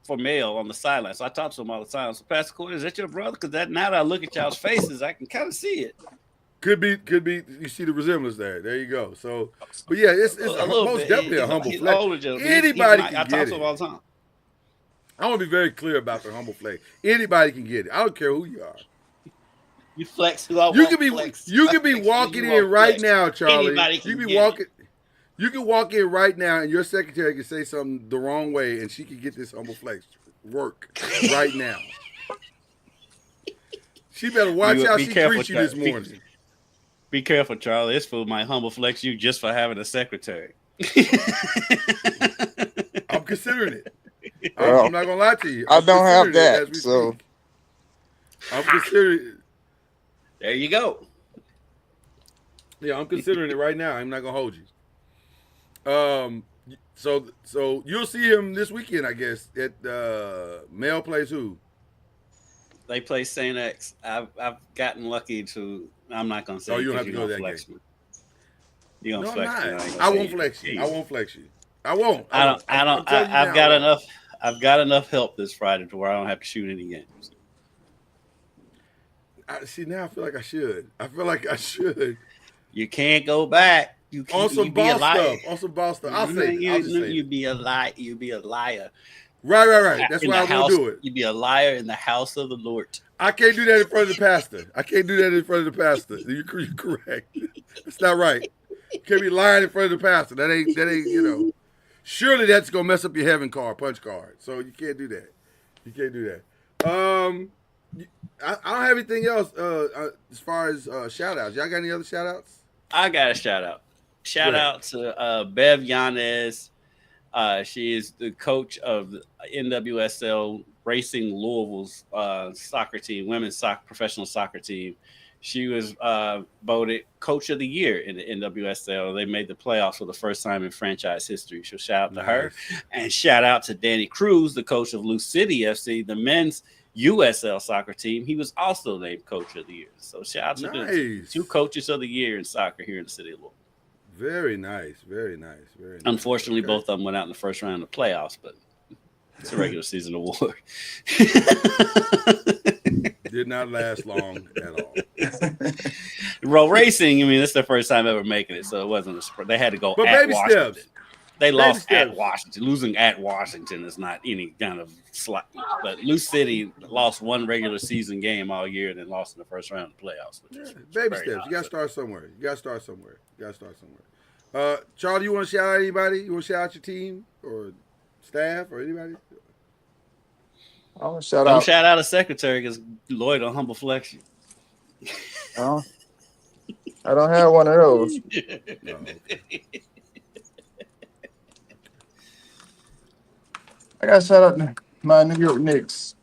for Mel on the sideline. So I talk to him all the time. So Pastor Cord, is that your brother? Because now that I look at y'all's faces, I can kind of see it. Could be. You see the resemblance there. There you go. So, but yeah, it's most definitely a humble flex. Anybody can get it. I talk to him all the time. I want to be very clear about the humble flex. Anybody can get it. I don't care who you are. You flex. You can be walking in right now, Charlie. You can walk in right now, and your secretary can say something the wrong way, and she can get this humble flex work right now. She better watch how she treats you this morning. Be careful, Charlie. This fool might humble flex you just for having a secretary. I'm considering it. Well, I'm not gonna lie to you. I I'm don't have considering it that, as we so speak. I'm considering. There you go. Yeah, I'm considering it right now. I'm not gonna hold you. So you'll see him this weekend, I guess. At Male plays who? They play Saint X. I've gotten lucky to. I'm not gonna say. Oh, you don't have to you're go to gonna that flex game. me. You're gonna No, I'm flex not. me. I won't flex you. I won't flex you. I won't. I don't. I'm telling you I've now, got I won't. enough. I've got enough help this Friday to where I don't have to shoot any games. See, now I feel like I should. I feel like I should. You can't go back. You On can't. some You be a boss liar. stuff. On some boss stuff. I'll say it. I'll just say You it. be a lie. You be a liar. Right. That's In why I the won't house, do it. You be a liar in the house of the Lord. I can't do that in front of the pastor. I can't do that in front of the pastor. You're correct. That's not right. You can't be lying in front of the pastor. That ain't, you know. Surely that's going to mess up your heaven card, punch card. So you can't do that. You can't do that. I don't have anything else as far as shout-outs. Y'all got any other shout-outs? I got a shout out. Shout out to Bev Yanez. She is the coach of the NWSL Racing Louisville's soccer team, women's professional soccer team. She was voted Coach of the Year in the NWSL. They made the playoffs for the first time in franchise history. So shout out to her. And shout out to Danny Cruz, the coach of Lou City FC, the men's USL soccer team. He was also named Coach of the Year. So shout out to the two coaches of the year in soccer here in the city of Louisville. Very nice. Unfortunately, both of them went out in the first round of the playoffs, but it's a regular season award. Did not last long at all. Row racing, I mean, it's their first time ever making it, so it wasn't a they had to go But at baby Washington. steps. They lost steps. at Washington. Losing at Washington is not any kind of slight. But Lou City lost one regular season game all year and then lost in the first round of the playoffs. Baby steps. You got to start somewhere. Charlie, you want to shout out anybody? You want to shout out your team or staff or anybody? I want to shout Don't out. shout out a secretary because Lloyd will humble flex you. Oh, I don't have one of those. No, okay. I got to shout out to my New York Knicks.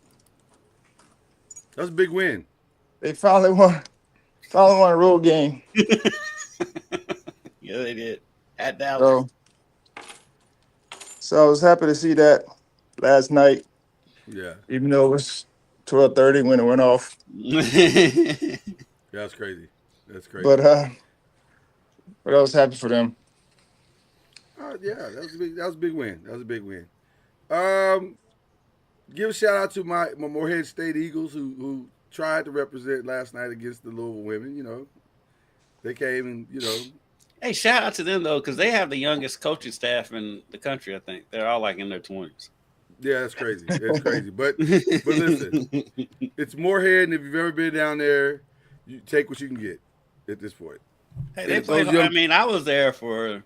That's a big win. They finally won a road game. Yeah, they did at Dallas. So I was happy to see that last night, Yeah. even though it was 12:30 when it went off. Yeah, that's crazy. But I was happy for them. Yeah, that was a big win. Give a shout out to my Morehead State Eagles who tried to represent last night against the Louisville women. You know, they came and Hey, shout out to them though, because they have the youngest coaching staff in the country. I think they're all like in their 20s. Yeah, that's crazy. But listen, it's Morehead, and if you've ever been down there, you take what you can get at this point. Hey, they played. I mean, I was there for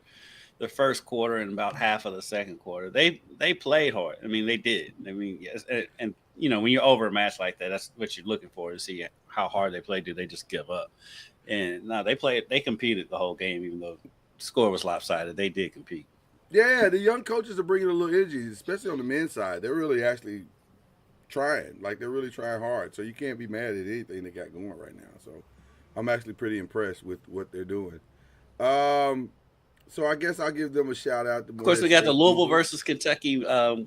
the first quarter and about half of the second quarter. They played hard. I mean, they did. I mean, yes, and you know, when you're over a match like that, that's what you're looking for to see how hard they played. Do they just give up? And no, they competed the whole game, even though the score was lopsided. They did compete. Yeah, the young coaches are bringing a little energy, especially on the men's side. They're really actually trying. Like, they're really trying hard. So you can't be mad at anything they got going right now. So I'm actually pretty impressed with what they're doing. So I guess I'll give them a shout out. Of course, we got the Louisville versus Kentucky, the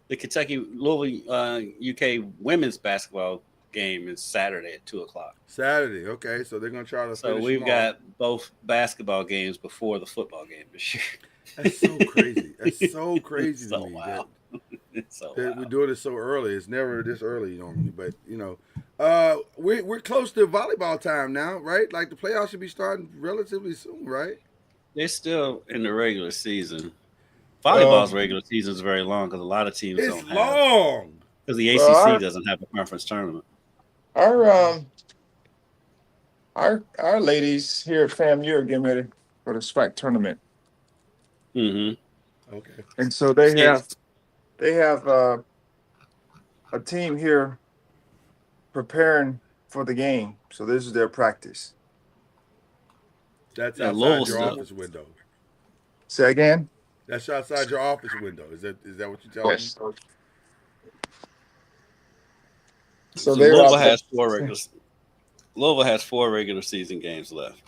Kentucky-Louisville UK women's basketball game is Saturday at 2:00. Saturday, okay. So they're going to try to So we've got both basketball games before the football game this year. That's so crazy. That's so crazy so to me. Wow. It's so that wild. we're doing it so early. It's never this early normally, but we're close to volleyball time now, right? Like the playoffs should be starting relatively soon, right? They're still in the regular season. Volleyball's regular season is very long because a lot of teams It's don't have. long Because the ACC doesn't have a conference tournament. Our ladies here at FAMU are getting ready for the SWAC tournament. Mm-hmm. Okay. And so they have a team here preparing for the game. So this is their practice. That's Yeah, outside Louisville your still. office window. Say again. That's outside your office window. Is that what you're telling me? Yes. So So they were Louisville out there. has Louisville has 4 regular season games left.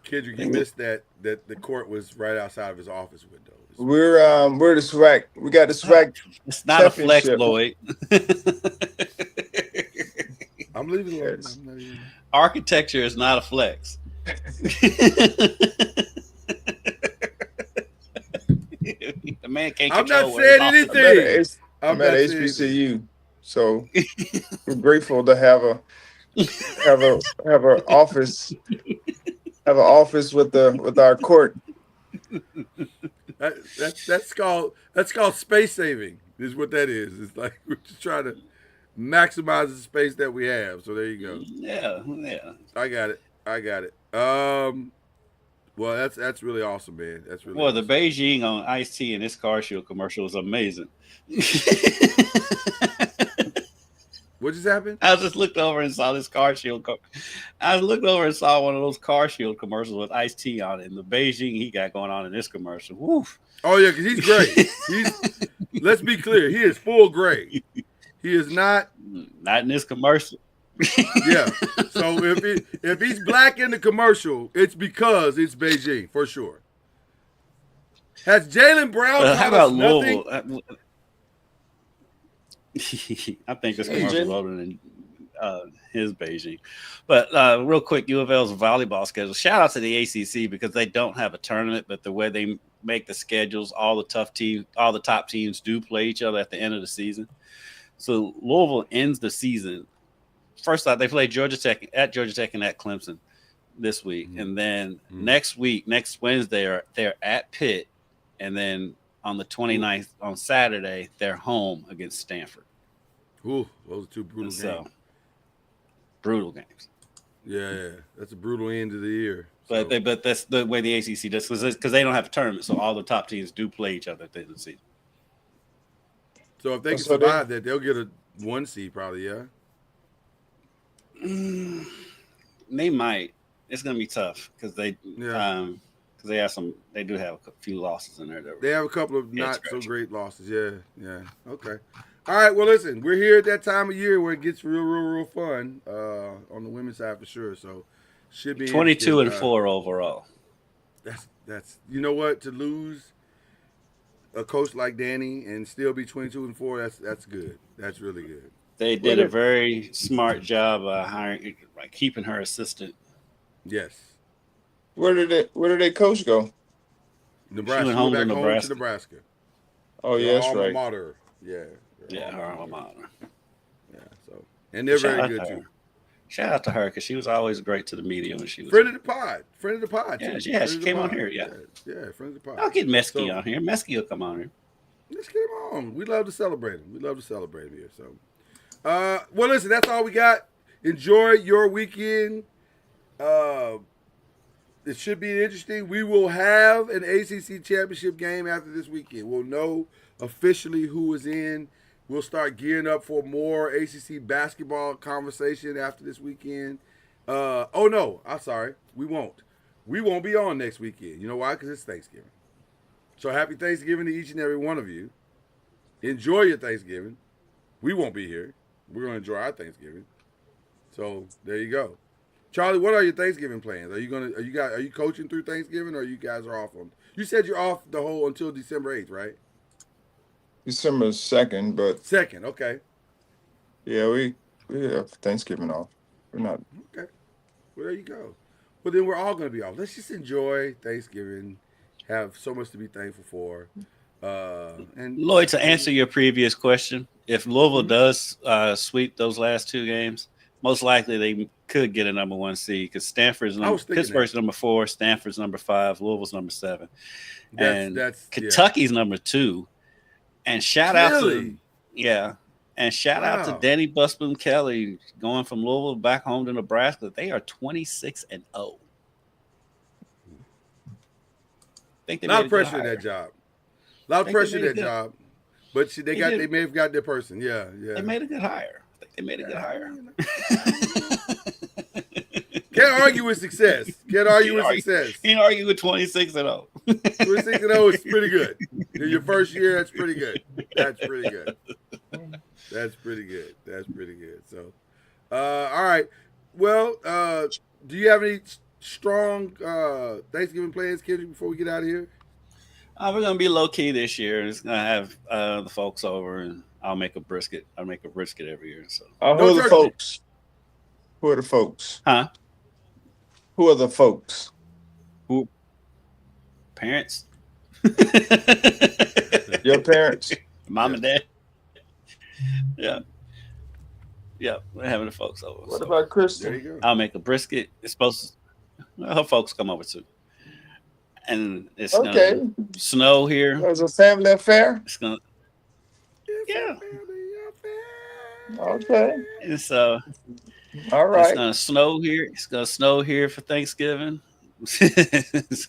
Kendrick, you missed that the court was right outside of his office window. We're the SWAC. We got the SWAC It's not a flex, championship. Lloyd. I'm leaving alone. Yes. I'm not even... Architecture is not a flex. The man can't I'm control not where his saying office anything. I'm at HBCU, so we're grateful to have a office with our court. That's called space saving. Is what that is. It's like we're just trying to maximize the space that we have. So there you go. Yeah. I got it. Well, that's really awesome, man. That's really Well, awesome. the Beijing on Ice-T in this Car Shield commercial was amazing. What just happened? I just looked over and saw this Car Shield. I looked over and saw one of those Car Shield commercials with Ice-T on it, and the Beijing he got going on in this commercial. Woof. Oh yeah, because he's great. Let's be clear, he is full gray. He is not in this commercial. Yeah. So if he's black in the commercial, it's because it's Beijing for sure. Has Jaylen Brown How taught us about nothing? Louisville? I think this commercial older than his Beijing. But real quick, U of L's volleyball schedule. Shout out to the ACC because they don't have a tournament, but the way they make the schedules, all the top teams do play each other at the end of the season. So Louisville ends the season. First off, they play Georgia Tech and at Clemson this week. And then next Wednesday, they're at Pitt. And then on the 29th, on Saturday, they're home against Stanford. Ooh, those are two brutal games. So, brutal games. Yeah, that's a brutal end of the year. But that's the way the ACC does because they don't have a tournament. So all the top teams do play each other at the end of the season. So if they can survive that, they'll get a 1 seed probably, yeah? They might. It's going to be tough because they do have a few losses in there. They have a couple of not so great losses. Yeah. Okay. All right. Well, listen, we're here at that time of year where it gets real fun on the women's side for sure. So should be 22-4 overall. That's you know what, to lose a coach like Danny and still be 22-4. That's good. That's really good. They did a very smart job keeping her assistant. Yes. Where did they coach go? Nebraska. She went back to home to Nebraska. Oh, yeah, that's right. Mater. Yeah. Her alma mater. Yeah. So, and they're very good too. Shout out to her because she was always great to the media when she was friend of the pod. Too. Yeah, she came on here. Yeah, friend of the pod. I'll get Mesky on here. Mesky will come on here. Let's get him on. We love to celebrate him. Here. So, well, listen, that's all we got. Enjoy your weekend. It should be interesting. We will have an ACC championship game after this weekend. We'll know officially who is in. We'll start gearing up for more ACC basketball conversation after this weekend. Oh, no. I'm sorry. We won't. We won't be on next weekend. You know why? Because it's Thanksgiving. So happy Thanksgiving to each and every one of you. Enjoy your Thanksgiving. We won't be here. We're going to enjoy our Thanksgiving. So there you go. Charlie, what are your Thanksgiving plans? Are you coaching through Thanksgiving, or you guys are off on? You said you're off the whole until December 8th, right? December 2nd, but 2nd, okay. Yeah, we have Thanksgiving off. We're not okay. Well, there you go. Well, then we're all going to be off. Let's just enjoy Thanksgiving. Have so much to be thankful for. And Lloyd, to answer your previous question, if Louisville does sweep those last 2 games, most likely they could get a number 1 seed because Pittsburgh's number 4, Stanford's number 5, Louisville's number 7, and Kentucky's number 2. And shout out to Danny Busboom Kelly going from Louisville back home to Nebraska. They are 26-0. A lot of pressure in that job. A lot of pressure in that job. But they may have got their person. Yeah. They made a good hire. I think they made a good hire. Can't argue with success. Can't argue with success. Can't argue with 26-0. 26-0 is pretty good. In your first year, that's pretty good. That's pretty good. That's pretty good. That's pretty good. So, all right. Well, do you have any strong Thanksgiving plans, Kendrick, before we get out of here? We're gonna be low key this year. It's gonna have the folks over, and I'll make a brisket. I make a brisket every year. So, who are the folks? Who are the folks? Huh? Who are the folks? Who? Parents? Your parents? Mom and dad? Yeah. Yeah, we're having the folks over. What about Kristen? There you go. I'll make a brisket. It's supposed to, her folks come over too. And it's gonna snow here. It was a family affair? It's gonna, yeah. Okay. And so, all right. It's gonna snow here. It's gonna snow here for Thanksgiving. It's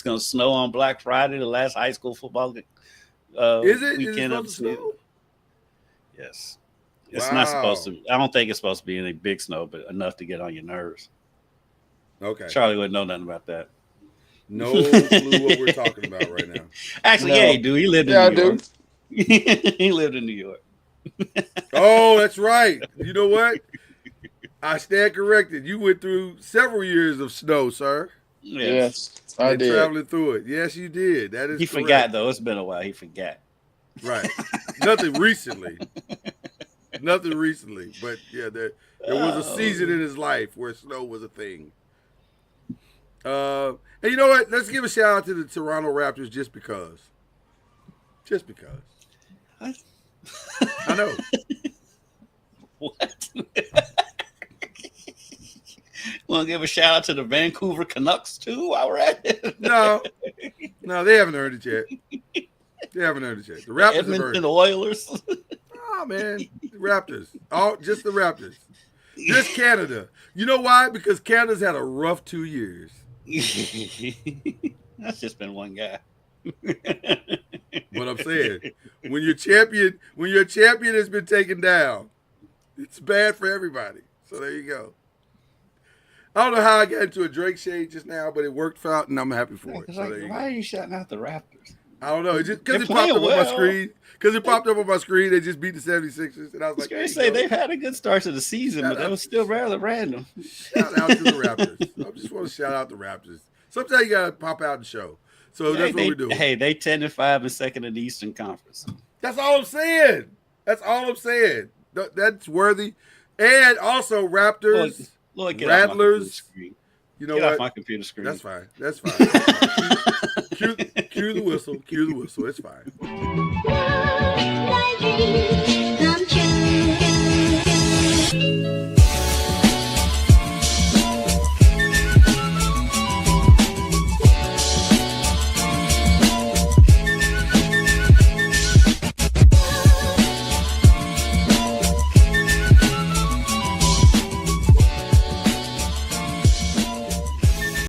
gonna snow on Black Friday, the last high school football weekend of the season. Yes. It's not supposed to. I don't think it's supposed to be any big snow, but enough to get on your nerves. Okay. Charlie wouldn't know nothing about that. No clue what we're talking about right now. Actually, yeah, he do. He lived in New York. He lived in New York. Oh, that's right. You know what? I stand corrected. You went through several years of snow, sir. Yes, I did. Traveling through it. Yes, you did. That is. He correct. forgot though. It's been a while. He forgot. Right. Nothing recently. Nothing recently, but yeah, there was a season in his life where snow was a thing. And you know what? Let's give a shout out to the Toronto Raptors just because. Just because. I know. What? Want to give a shout out to the Vancouver Canucks too while we're at it? No, they haven't earned it yet. They haven't earned it yet. The Raptors have earned Edmonton it. Oilers. Oh man, the Raptors. Just the Raptors. Just Canada. You know why? Because Canada's had a rough 2 years. That's just been one guy. But I'm saying, when your champion has been taken down, it's bad for everybody. So there you go. I don't know how I got into a Drake shade just now, but it worked out, and I'm happy for it. So Why are you shouting out the Raptors? I don't know. It's just because it popped up on my screen. Because it popped up on my screen, they just beat the 76ers, and I was like, "They say they've had a good start to the season, but that was still rather random." Shout out to the Raptors. I just want to shout out the Raptors. Sometimes you gotta pop out and show. So that's what we're doing. Hey, they 10-5 and second in the Eastern Conference. That's all I'm saying. That's worthy. And also Raptors, Lloyd, get Rattlers. You know get what? Off my computer screen. That's fine. Cue the whistle. It's fine.